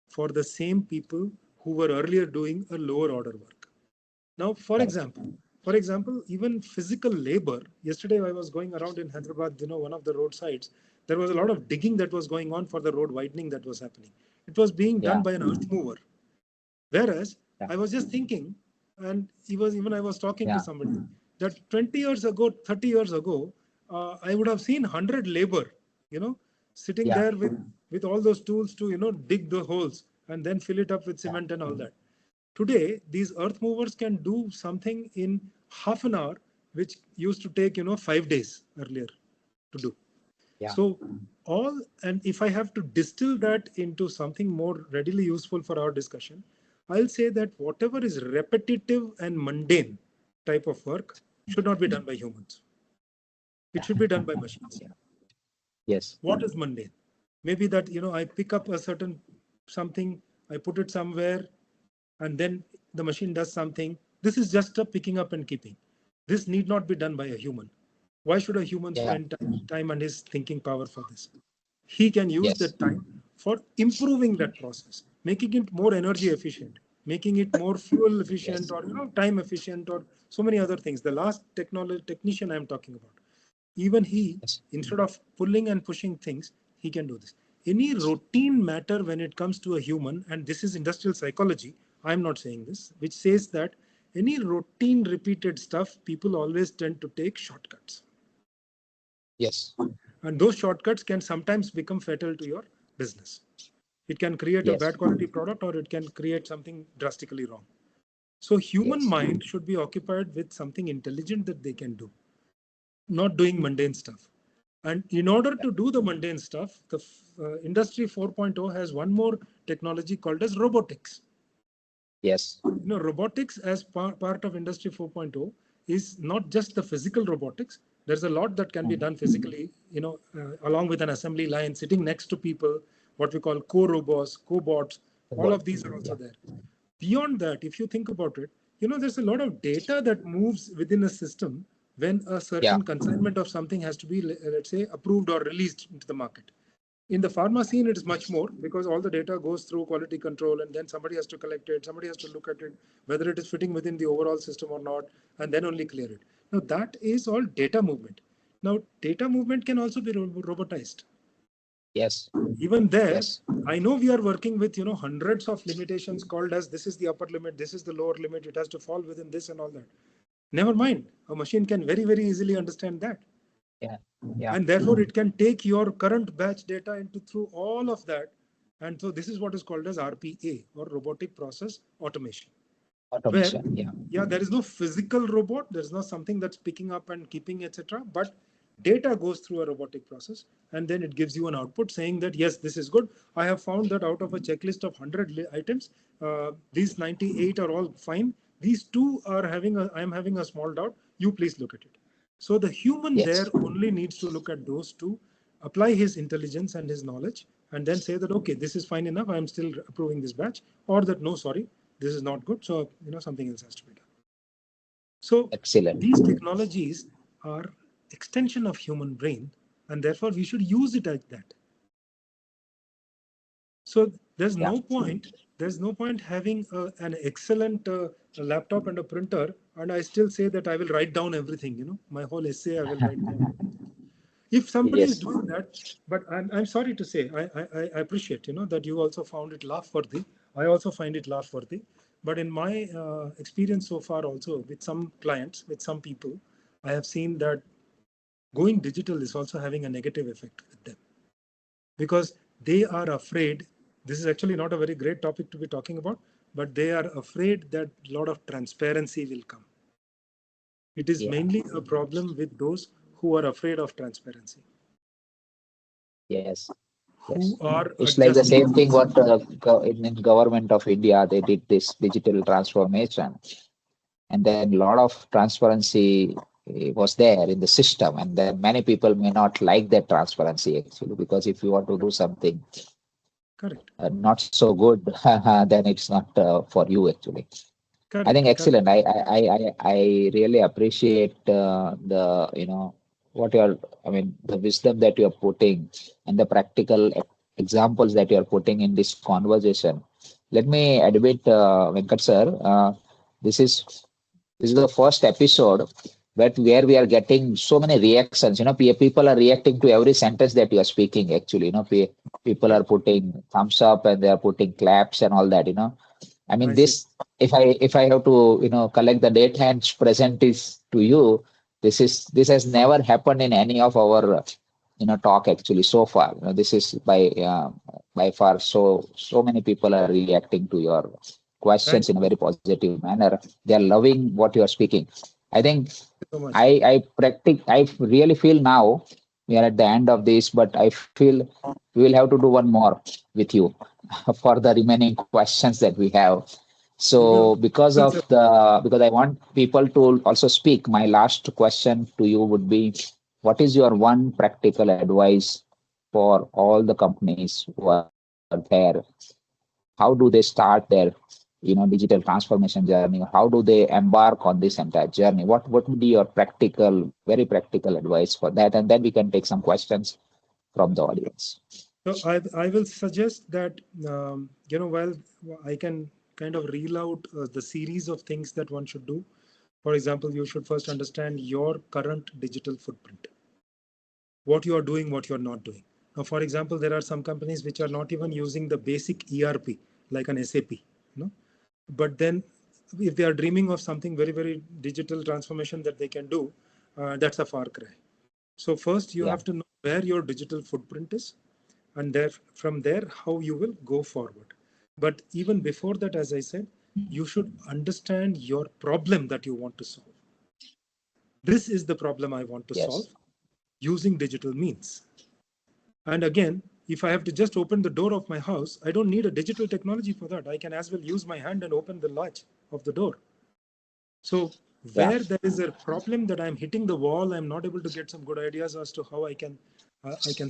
for the same people who were earlier doing a lower order work. Now, Right. for example, even physical labor. Yesterday, I was going around in Hyderabad, one of the roadsides. There was a lot of digging that was going on for the road widening that was happening. It was being done Yeah. by an earth mover. Whereas Yeah. I was just thinking, and even I was talking to Yeah. somebody that 20 years ago, 30 years ago, I would have seen 100 labor, you know, sitting Yeah. there with all those tools to dig the holes and then fill it up with Yeah. cement and all that. Today, these earth movers can do something in half an hour, which used to take 5 days earlier to do. Yeah. So and if I have to distill that into something more readily useful for our discussion, I'll say that whatever is repetitive and mundane type of work should not be done by humans. It should be done by machines. Yes. What is mundane? Maybe that, I pick up a certain something, I put it somewhere, and then the machine does something. This is just a picking up and keeping. This need not be done by a human. Why should a human spend time and his thinking power for this? He can use Yes. that time for improving that process, making it more energy efficient, making it more fuel efficient, Yes. or time efficient, or so many other things. The last technician I'm talking about, even he, Yes. instead of pulling and pushing things, he can do this. Any routine matter when it comes to a human, and this is industrial psychology, I'm not saying this, which says that any routine repeated stuff, people always tend to take shortcuts. Yes. And those shortcuts can sometimes become fatal to your business. It can create a Yes. bad quality product, or it can create something drastically wrong. So human Yes. mind should be occupied with something intelligent that they can do, not doing mundane stuff. And in order to do the mundane stuff, the industry 4.0 has one more technology called as robotics. Yes. Robotics as part of industry 4.0 is not just the physical robotics. There's a lot that can be done physically, along with an assembly line sitting next to people, what we call co-robots, co-bots. All of these are also there. Beyond that, if you think about it, there's a lot of data that moves within a system when a Yeah. certain consignment of something has to be, let's say, approved or released into the market. In the pharma scene, it is much more, because all the data goes through quality control, and then somebody has to collect it, somebody has to look at it, whether it is fitting within the overall system or not, and then only clear it. Now, that is all data movement. Now, data movement can also be robotized. Yes. Even there, Yes. I know we are working with hundreds of limitations, called as this is the upper limit, this is the lower limit, it has to fall within this and all that. Never mind, a machine can very, very easily understand that. Yeah. Yeah. And therefore it can take your current batch data into through all of that. And so this is what is called as RPA, or robotic process automation, where Automation. Yeah. there is no physical robot, there's no something that's picking up and keeping, etc., but data goes through a robotic process, and then it gives you an output saying that yes, this is good. I have found that out of a checklist of 100 items, these 98 are all fine. These two are I am having a small doubt, you please look at it. So the human Yes. there only needs to look at those two, apply his intelligence and his knowledge, and then say that, okay, this is fine enough, I'm still approving this batch, or that, no, sorry, this is not good, so something else has to be done. So Excellent. these technologies are extension of human brain, and therefore we should use it like that. So there's Yeah. no point having an excellent laptop and a printer, and I still say that I will write down everything. My whole essay I will write down. If somebody is Yes. doing that, but I'm sorry to say, I appreciate that you also found it laugh worthy. I also find it laugh worthy. But in my experience so far, also with some clients, with some people, I have seen that going digital is also having a negative effect with them, because they are afraid. This is actually not a very great topic to be talking about, but they are afraid that a lot of transparency will come. It is Yeah. mainly a problem with those who are afraid of transparency, Yes. who Yes. are It's like the adjusting same thing things. what in government of India, they did this digital transformation, and then a lot of transparency was there in the system, and then many people may not like that transparency actually, because if you want to do something Correct. not so good, then it's not for you actually. I think Correct. Correct. excellent. I really appreciate the what you're. I mean the wisdom that you're putting and the practical examples that you're putting in this conversation. Let me admit, Venkat sir, this is this is the first episode where we are getting so many reactions. People are reacting to every sentence that you are speaking. Actually, people are Right. putting thumbs up and they are putting claps and all that. I mean, I see. this, if I have to, collect the data and present this to you, this has never happened in any of our, talk actually so far. This is by far so many people are reacting to your Thank questions in a you very positive manner. They are loving what you are speaking. I think so much. I really feel now we are at the end of this, but I feel we will have to do one more with you for the remaining questions that we have. We will. So because I want people to also speak, my last question to you would be, what is your one practical advice for all the companies who are there? How do they start their, digital transformation journey? How do they embark on this entire journey? What would be your practical, very practical advice for that? And then we can take some questions from the audience. So I will suggest that, while I can kind of reel out the series of things that one should do. For example, you should first understand your current digital footprint, what you are doing, what you're not doing. Now, for example, there are some companies which are not even using the basic ERP like an SAP, but then if they are dreaming of something very, very digital transformation that they can do, that's a far cry. So first you have to know where your digital footprint is, and there, from there, how you will go forward. But even before that, as I said, you should understand your problem that you want to solve. This is the problem I want to solve using digital means. And again, if I have to just open the door of my house, I don't need a digital technology for that. I can as well use my hand and open the latch of the door. So where there is a problem that I'm hitting the wall, I'm not able to get some good ideas as to how I can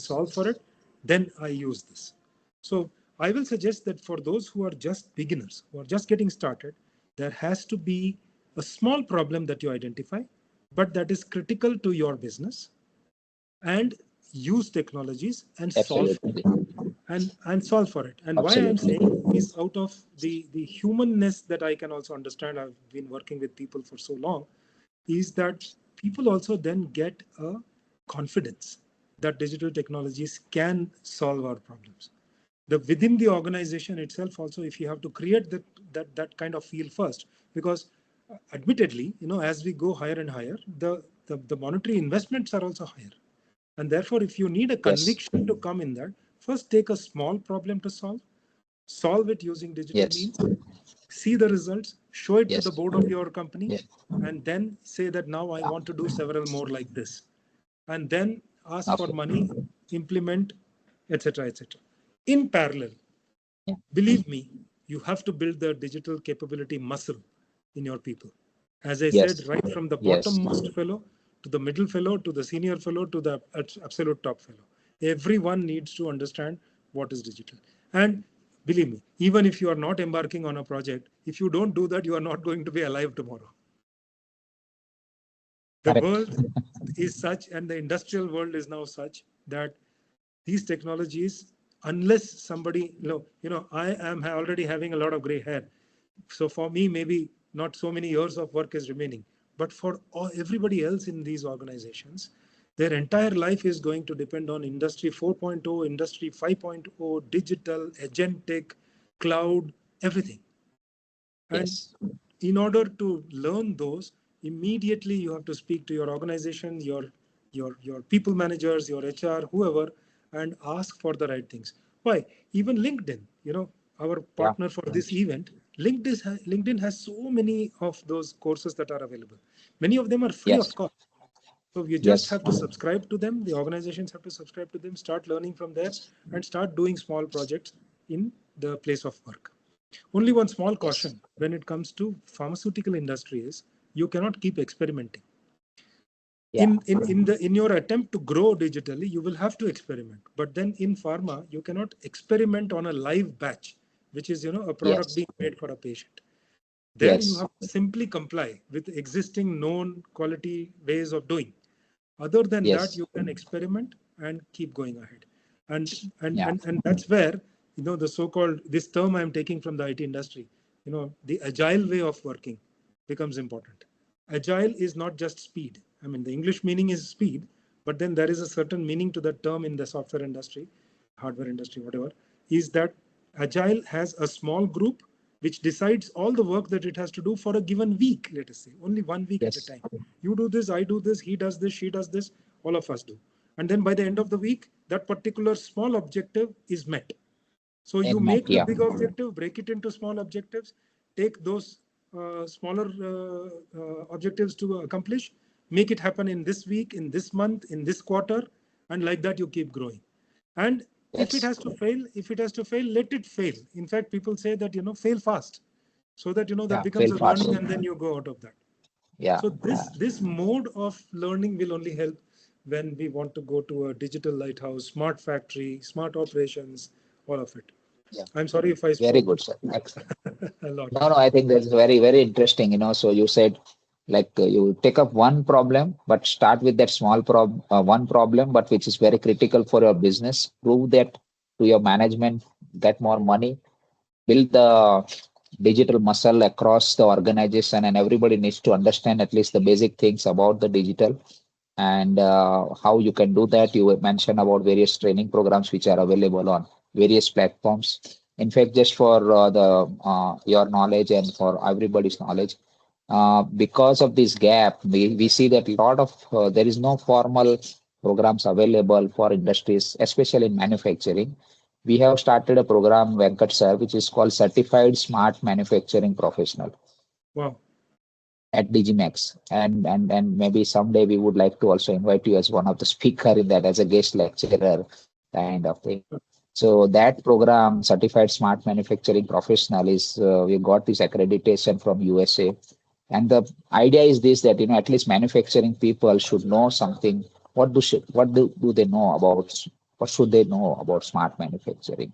solve for it, then I use this. So I will suggest that for those who are just beginners, who are just getting started, there has to be a small problem that you identify, but that is critical to your business, and use technologies and solve and solve for it. And why I'm saying is out of the humanness that I can also understand. I've been working with people for so long, is that people also then get a confidence that digital technologies can solve our problems. Within the organization itself also, if you have to create that kind of feel first, because admittedly, as we go higher and higher, the monetary investments are also higher. And therefore, if you need a conviction to come in that, first take a small problem to solve it using digital means, see the results, show it to the board of your company, and then say that now I want to do several more like this. And then ask for money, implement, etc., etc. In parallel, believe me, you have to build the digital capability muscle in your people. As I said, right from the bottommost fellow to the middle fellow, to the senior fellow, to the absolute top fellow. Everyone needs to understand what is digital. And believe me, even if you are not embarking on a project, if you don't do that, you are not going to be alive tomorrow. The world is such, and the industrial world is now such, that these technologies, unless somebody, I am already having a lot of gray hair. So for me, maybe not so many years of work is remaining. But for everybody else in these organizations, their entire life is going to depend on Industry 4.0, Industry 5.0, digital, agentic, cloud, everything. And in order to learn those, immediately you have to speak to your organization, your people managers, your HR, whoever, and ask for the right things. Why? Even LinkedIn, our partner for this event, LinkedIn has so many of those courses that are available. Many of them are free of cost. So you just have to subscribe to them. The organizations have to subscribe to them, start learning from there, and start doing small projects in the place of work. Only one small caution when it comes to pharmaceutical industry is you cannot keep experimenting. In your attempt to grow digitally, you will have to experiment. But then in pharma, you cannot experiment on a live batch, which is a product being made for a patient. There you have to simply comply with existing known quality ways of doing. Other than that, you can experiment and keep going ahead. And that's where the so-called, this term I'm taking from the IT industry, the agile way of working becomes important. Agile is not just speed. I mean, the English meaning is speed, but then there is a certain meaning to that term in the software industry, hardware industry, whatever, is that agile has a small group which decides all the work that it has to do for a given week, let us say, only 1 week at a time. You do this, I do this, he does this, she does this, all of us do. And then by the end of the week, that particular small objective is met. So you make the big objective, break it into small objectives, take those smaller objectives to accomplish, make it happen in this week, in this month, in this quarter, and like that you keep growing. And if it has to fail, let it fail. In fact, people say that, fail fast, so that, that becomes a learning and then you go out of that. So this mode of learning will only help when we want to go to a digital lighthouse, smart factory, smart operations, all of it. Yeah. I'm sorry if I Very spoke good, sir. Excellent. a lot. No, no, I think that's very, very interesting. So you said like you take up one problem, but start with that one problem, but which is very critical for your business. Prove that to your management, get more money, build the digital muscle across the organization, and everybody needs to understand at least the basic things about the digital and how you can do that. You mentioned about various training programs which are available on various platforms. In fact, just for the your knowledge and for everybody's knowledge, because of this gap, we see that a lot of there is no formal programs available for industries, especially in manufacturing. We have started a program, Venkat sir, which is called Certified Smart Manufacturing Professional Wow. at DigiMax. And maybe someday we would like to also invite you as one of the speaker in that as a guest lecturer kind of thing. So that program, Certified Smart Manufacturing Professional, is we got this accreditation from USA. And the idea is this that at least manufacturing people should know something. What do they know about what should they know about smart manufacturing?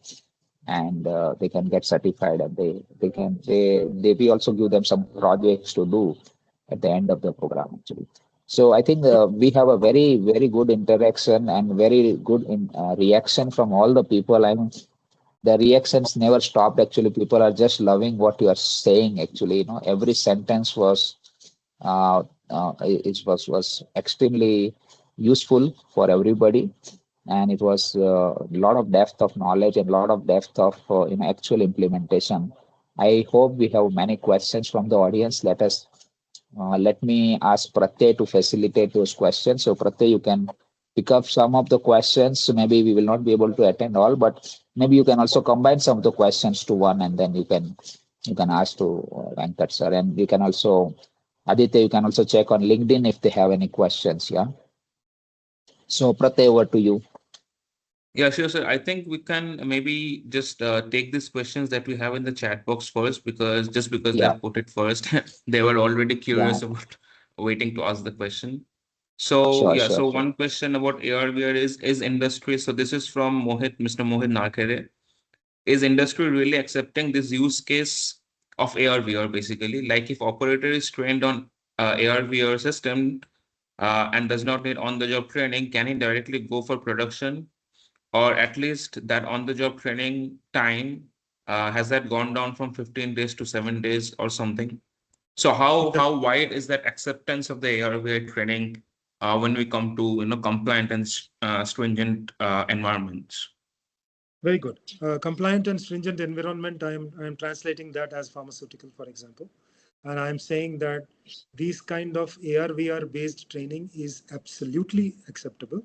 And they can get certified and they we also give them some projects to do at the end of the program actually. So I think we have a very very good interaction and very good reaction from all the people. I mean, the reactions never stopped actually. People are just loving what you are saying actually. Every sentence uh, was extremely useful for everybody, and it was a lot of depth of knowledge and a lot of depth of actual implementation. I hope we have many questions from the audience. Let me ask Pratyay to facilitate those questions. So Pratyay, you can pick up some of the questions. Maybe we will not be able to attend all, but maybe you can also combine some of the questions to one, and then you can ask to Venkat sir, and you can also Aditya, you can also check on LinkedIn if they have any questions. Yeah. So Pratyay, over to you. Yeah, sure, sir. I think we can maybe just take these questions that we have in the chat box first, because they Yeah. have put it first. They were already Yeah. curious about waiting to ask the question. So Sure. yeah, Sure. so Sure. one question about AR/VR is industry. So this is from Mr. Mohit Narkere. Is industry really accepting this use case of AR/VR basically? Like if operator is trained on AR/VR system and does not need on-the-job training, can he directly go for production? Or at least that on-the-job training time has that gone down from 15 days to 7 days or something? So how wide is that acceptance of the AR/VR training when we come to compliant and stringent environments? Very good. Compliant and stringent environment, I'm translating that as pharmaceutical, for example. And I'm saying that these kind of AR/VR based training is absolutely acceptable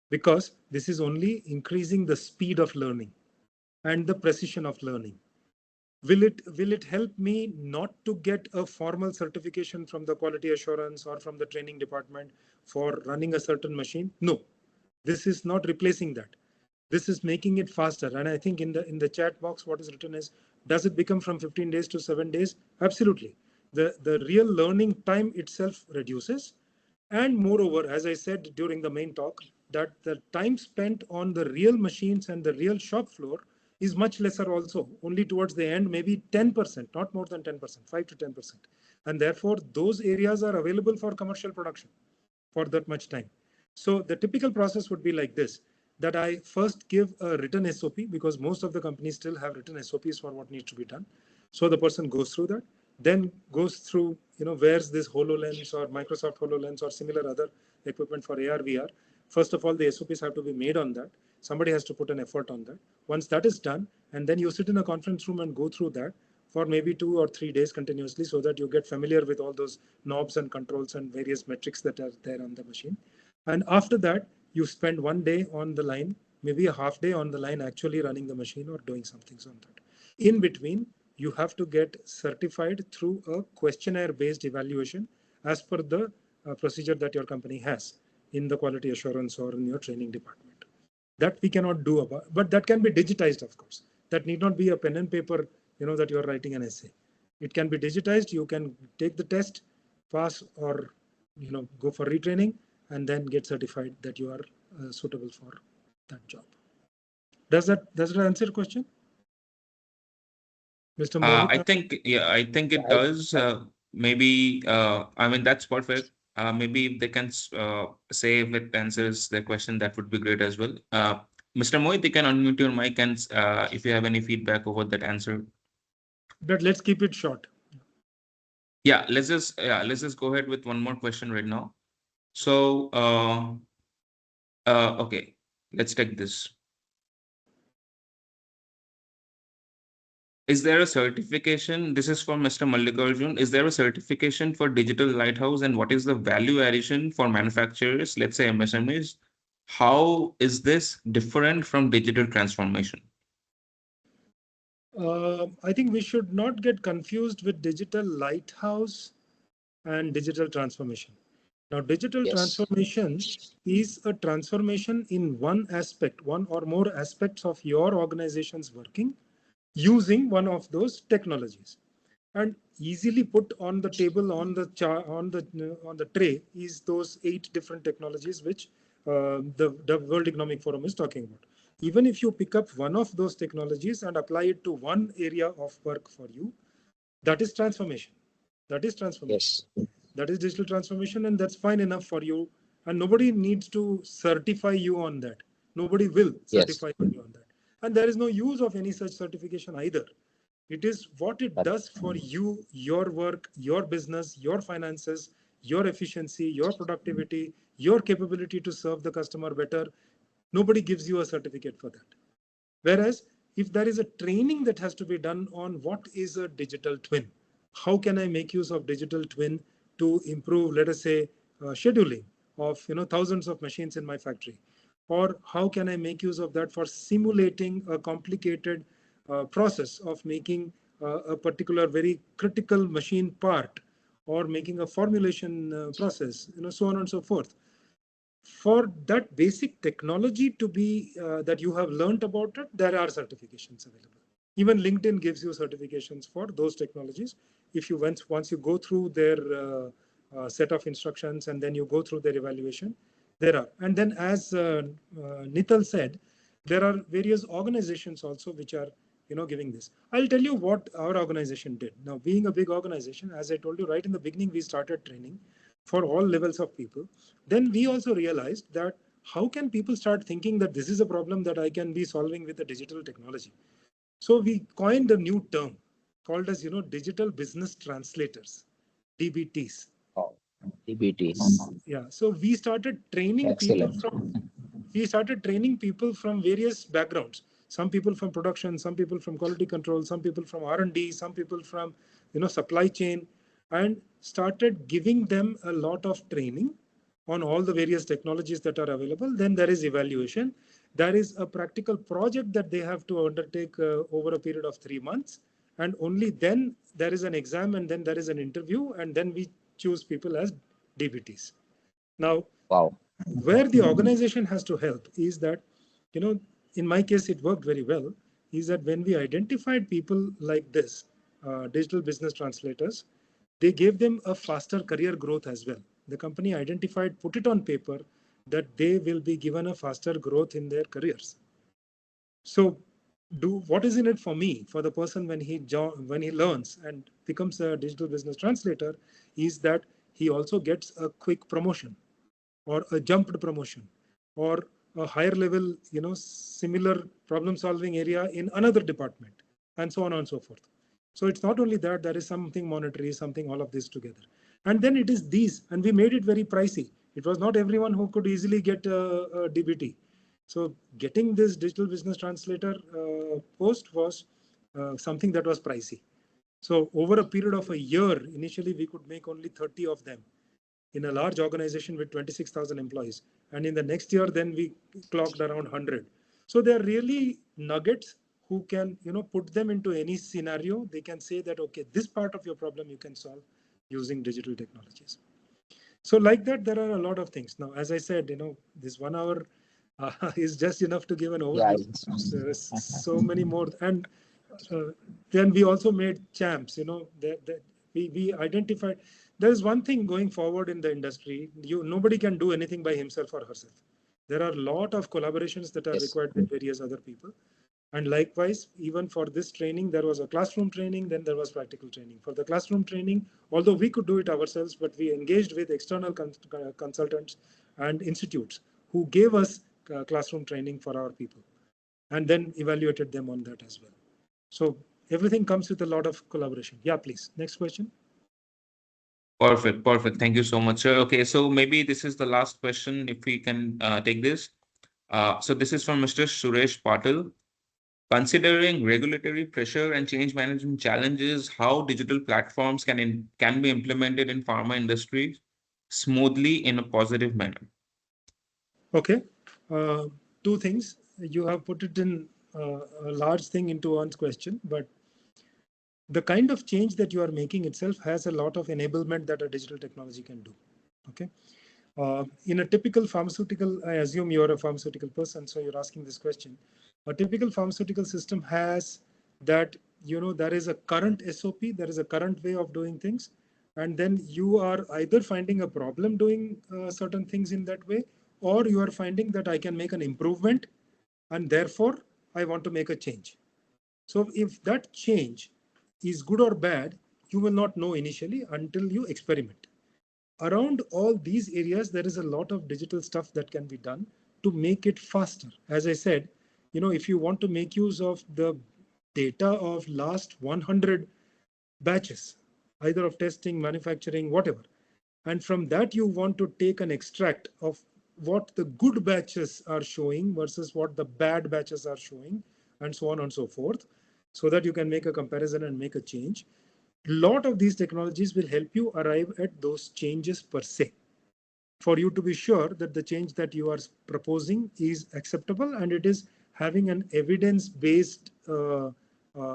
because this is only increasing the speed of learning and the precision of learning. Will it help me not to get a formal certification from the quality assurance or from the training department for running a certain machine? No, this is not replacing that. This is making it faster. And I think in the chat box, what is written is, does it become from 15 days to 7 days? Absolutely. The real learning time itself reduces. And moreover, as I said during the main talk, that the time spent on the real machines and the real shop floor is much lesser also, only towards the end, maybe 10%, not more than 10%, 5 to 10%. And therefore, those areas are available for commercial production for that much time. So the typical process would be like this, that I first give a written SOP because most of the companies still have written SOPs for what needs to be done. So the person goes through that, then goes through, wears this HoloLens or Microsoft HoloLens or similar other equipment for AR, VR. First of all, the SOPs have to be made on that. Somebody has to put an effort on that. Once that is done, and then you sit in a conference room and go through that for maybe 2 or 3 days continuously so that you get familiar with all those knobs and controls and various metrics that are there on the machine. And after that, you spend 1 day on the line, maybe a half day on the line, actually running the machine or doing some things on that. In between, you have to get certified through a questionnaire based evaluation as per the procedure that your company has in the quality assurance or in your training department. That we cannot do about, but that can be digitized, of course. That need not be a pen and paper, that you're writing an essay. It can be digitized. You can take the test, pass, or go for retraining, and then get certified that you are suitable for that job. Does that answer your question, Mr. Mohit? I think it I, does. Maybe I mean that's perfect. Maybe if they can say if it answers the question, that would be great as well. Mr. Mohit, you can unmute your mic and if you have any feedback over that answer. But let's keep it short. Yeah, let's just go ahead with one more question right now. So okay, let's take this. Is there a certification? This is from Mr. Mallikarjun. Is there a certification for digital lighthouse, and what is the value addition for manufacturers, let's say MSMEs? How is this different from digital transformation? I think we should not get confused with digital lighthouse and digital transformation. Now, digital yes, transformation is a transformation in one aspect, one or more aspects of your organization's working using one of those technologies. And easily put on the table on the tray is those 8 different technologies which the World Economic Forum is talking about. Even if you pick up one of those technologies and apply it to one area of work for you, that is transformation. That is transformation. yes, That is digital transformation, and that's fine enough for you. And nobody needs to certify you on that. Nobody will yes, certify you on that. And there is no use of any such certification either. It is what it correct. does for you, your work, your business, your finances, your efficiency, your productivity, your capability to serve the customer better. Nobody gives you a certificate for that. Whereas if there is a training that has to be done on what is a digital twin, how can I make use of digital twin to improve, let us say, scheduling of thousands of machines in my factory, or how can I make use of that for simulating a complicated process of making a particular very critical machine part, or making a formulation process, so on and so forth. For that basic technology to be that you have learned about it, there are certifications available. Even LinkedIn gives you certifications for those technologies. If you once you go through their set of instructions and then you go through their evaluation, there are. And then as Nital said, there are various organizations also which are giving this. I'll tell you what our organization did. Now, being a big organization, as I told you right in the beginning, we started training for all levels of people. Then we also realized that how can people start thinking that this is a problem that I can be solving with a digital technology? So we coined a new term called as digital business translators, DBTs. Oh, DBTs. Yeah. So Excellent. we started training people from various backgrounds. Some people from production, some people from quality control, some people from R&D, some people from supply chain, and started giving them a lot of training on all the various technologies that are available. Then there is evaluation. There is a practical project that they have to undertake over a period of 3 months. And only then there is an exam, and then there is an interview, and then we choose people as DBTs. Now, Wow. where the organization has to help is that, in my case, it worked very well, is that when we identified people like this, digital business translators, they gave them a faster career growth as well. The company identified, put it on paper, that they will be given a faster growth in their careers. So, what is in it for me, for the person when he learns and becomes a digital business translator, is that he also gets a quick promotion, or a jumped promotion, or a higher level, similar problem solving area in another department, and so on and so forth. So it's not only that, there is something monetary, something, all of this together. And then it is these, and we made it very pricey. It was not everyone who could easily get a DBT. So getting this digital business translator post was something that was pricey. So over a period of a year, initially we could make only 30 of them in a large organization with 26,000 employees. And in the next year, then we clocked around 100. So they're really nuggets who can, put them into any scenario. They can say that, okay, this part of your problem you can solve using digital technologies. So like that, there are a lot of things. Now, as I said, this 1 hour is just enough to give an Yeah. overview. There is so many more. And then we also made champs, that we identified. there is one thing going forward in the industry. Nobody can do anything by himself or herself. There are a lot of collaborations that are Yes. required with various other people. And likewise, even for this training, there was a classroom training, then there was practical training. For the classroom training, although we could do it ourselves, but we engaged with external consultants and institutes who gave us classroom training for our people and then evaluated them on that as well. So everything comes with a lot of collaboration. Yeah, please. Next question. Perfect, perfect. Thank you so much, sir. Okay, so maybe this is the last question, if we can take this. So this is from Mr. Suresh Patil. Considering regulatory pressure and change management challenges, how digital platforms can be implemented in pharma industry smoothly in a positive manner? Okay, two things. You have put it in a large thing into one's question, but the kind of change that you are making itself has a lot of enablement that a digital technology can do. Okay. In a typical pharmaceutical, I assume you're a pharmaceutical person, so you're asking this question. A typical pharmaceutical system has that, there is a current SOP, there is a current way of doing things. And then you are either finding a problem doing certain things in that way, or you are finding that I can make an improvement and therefore I want to make a change. So if that change is good or bad, you will not know initially until you experiment. Around all these areas, there is a lot of digital stuff that can be done to make it faster. As I said, if you want to make use of the data of last 100 batches, either of testing, manufacturing, whatever, and from that you want to take an extract of what the good batches are showing versus what the bad batches are showing, and so on and so forth, so that you can make a comparison and make a change. A lot of these technologies will help you arrive at those changes per se, for you to be sure that the change that you are proposing is acceptable and it is having an evidence-based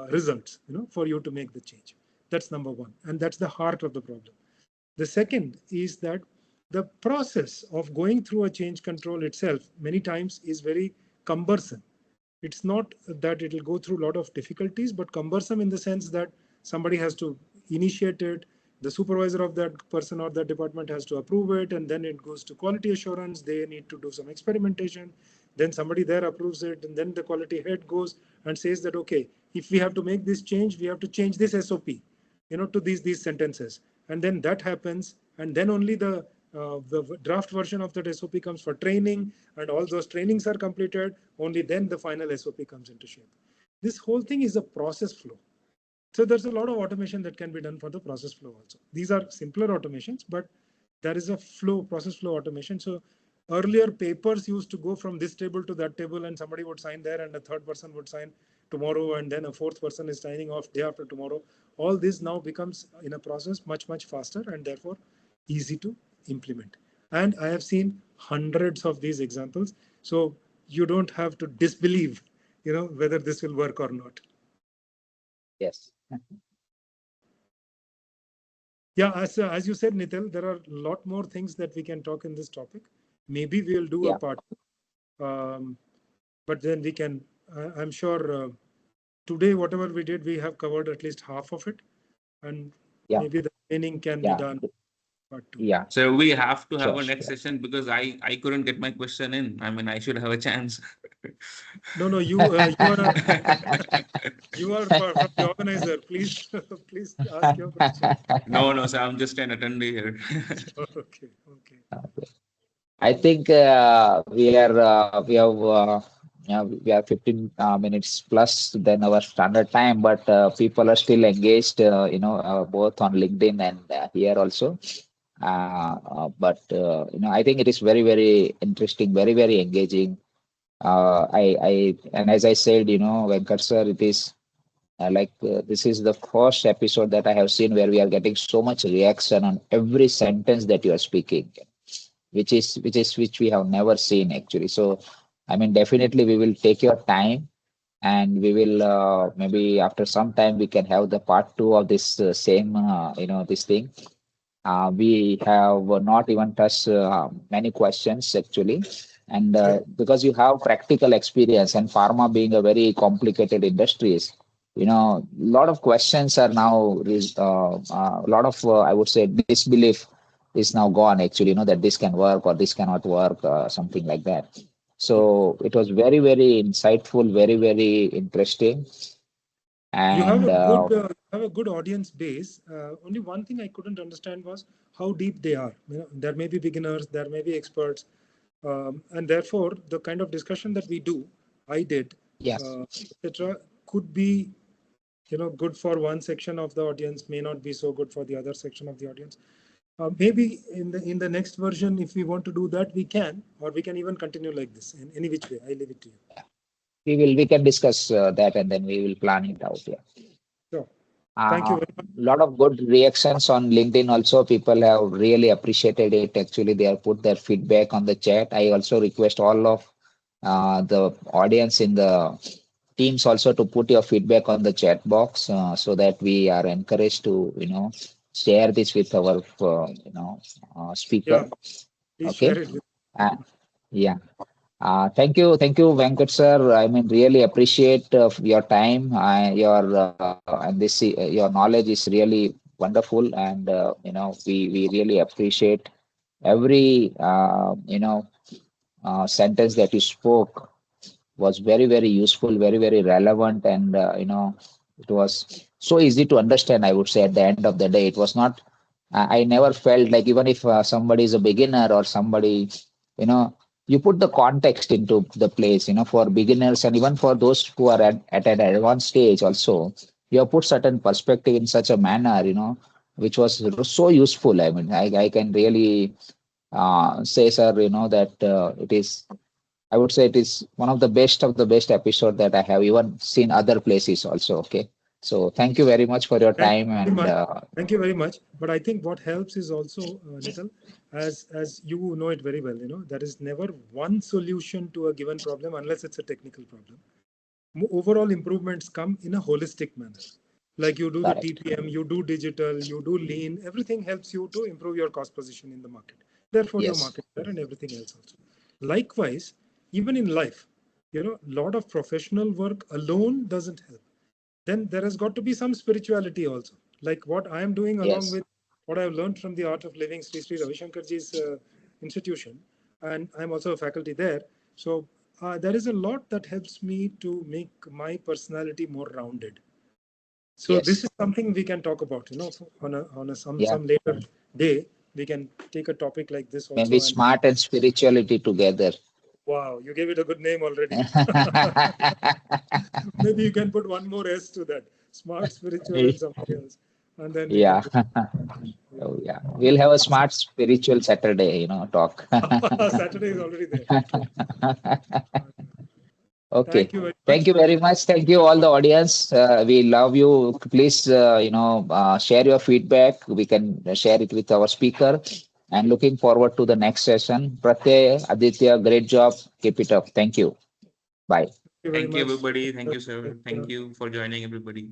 results, for you to make the change. That's number one, and that's the heart of the problem. The second is that the process of going through a change control itself many times is very cumbersome. It's not that it will go through a lot of difficulties, but cumbersome in the sense that somebody has to initiate it, the supervisor of that person or that department has to approve it, and then it goes to quality assurance. They need to do some experimentation. Then somebody there approves it, and then the quality head goes and says that, okay, if we have to make this change, we have to change this SOP, to these sentences. And then that happens, and then only the draft version of that SOP comes for training, and all those trainings are completed. Only then the final SOP comes into shape. This whole thing is a process flow. So there's a lot of automation that can be done for the process flow also. These are simpler automations, but there is a process flow automation. So earlier papers used to go from this table to that table, and somebody would sign there and a third person would sign tomorrow, and then a fourth person is signing off day after tomorrow. All this now becomes in a process much, much faster and therefore easy to implement. And I have seen hundreds of these examples. So you don't have to disbelieve, whether this will work or not. Yes. Yeah, as you said, Nital, there are a lot more things that we can talk in this topic. Maybe we'll do a part, but then we can, I'm sure today, whatever we did, we have covered at least half of it, and maybe the training can be done. Yeah. So we have to have a next session because I couldn't get my question in. I mean, I should have a chance. No, you are from the organizer. Please ask your question. No, sir. I'm just an attendee here. Okay. I think we have 15 minutes plus than our standard time, but people are still engaged, both on LinkedIn and here also. I think it is very, very interesting, very, very engaging. And as I said, Venkat sir, it is this is the first episode that I have seen where we are getting so much reaction on every sentence that you are speaking, which we have never seen actually. So, I mean, definitely we will take your time, and we will maybe after some time we can have the part two of this same this thing. We have not even touched many questions actually, and because you have practical experience, and pharma being a very complicated industries, lot of questions are now, a lot of, I would say, disbelief is now gone actually, that this can work or this cannot work, something like that. Yeah. So it was very, very insightful, very, very interesting. You have And a good audience base. Only one thing I couldn't understand was how deep they are. There may be beginners, there may be experts, and therefore the kind of discussion that we do, I did, yes, etc., could be good for one section of the audience, may not be so good for the other section of the audience. Maybe in the next version, if we want to do that, we can, or we can even continue like this in any which way. I leave it to you. we can discuss that, and then we will plan it out. Yeah. Sure. Thank you A very much. lot of good reactions on LinkedIn also. People have really appreciated it. Actually, they have put their feedback on the chat. I also request all of the audience in the teams also to put your feedback on the chat box, so that we are encouraged to, share this with our, Yeah, speaker. please Okay. share it with. Uh, yeah. Thank you, Venkat sir. I mean, really appreciate your time. And your knowledge is really wonderful, and we really appreciate every sentence that you spoke was very, very useful, very, very relevant, and it was so easy to understand. I would say at the end of the day, it was not. I never felt like, even if somebody is a beginner or somebody, you know, you put the context into the place. For beginners and even for those who are at an advanced stage also, you have put certain perspective in such a manner, which was so useful. I mean, I can really say, sir, that it is. I would say it is one of the best episode that I have even seen other places also. Okay. So thank you very much for your Thank time. you very And much. Thank you very much. But I think what helps is also, Nital, as you know it very well, there is never one solution to a given problem unless it's a technical problem. Overall improvements come in a holistic manner. Like you do the correct. TPM, you do digital, you do lean, everything helps you to improve your cost position in the market. Therefore, your Yes. market share and everything else also. Likewise, even in life, a lot of professional work alone doesn't help. Then there has got to be some spirituality also. Like what I am doing along Yes. with what I've learned from the Art of Living, Sri 𝐒𝐚𝐿𝐴𝐵𝐴𝐵𝐺's institution, and I'm also a faculty there. So there is a lot that helps me to make my personality more rounded. So this Yes. is something we can talk about, on a Yeah. some later day. We can take a topic like this Maybe also. And smart and spirituality together. wow, you gave it a good name already. Maybe you can put one more S to that. Smart, spiritual, and something else. And then we can Yeah. do. Yeah. Oh, yeah. We'll have a smart spiritual Saturday, talk. Saturday is already there. True. Okay. Thank you very Thank much. you very much. Thank you, all the audience. We love you. Please, share your feedback. We can share it with our speaker. And looking forward to the next session. Pratyay, Aditya, great job. Keep it up. Thank you. Bye. Thank you very Thank you, much. everybody. Thank you, sir. Thank you for joining, everybody.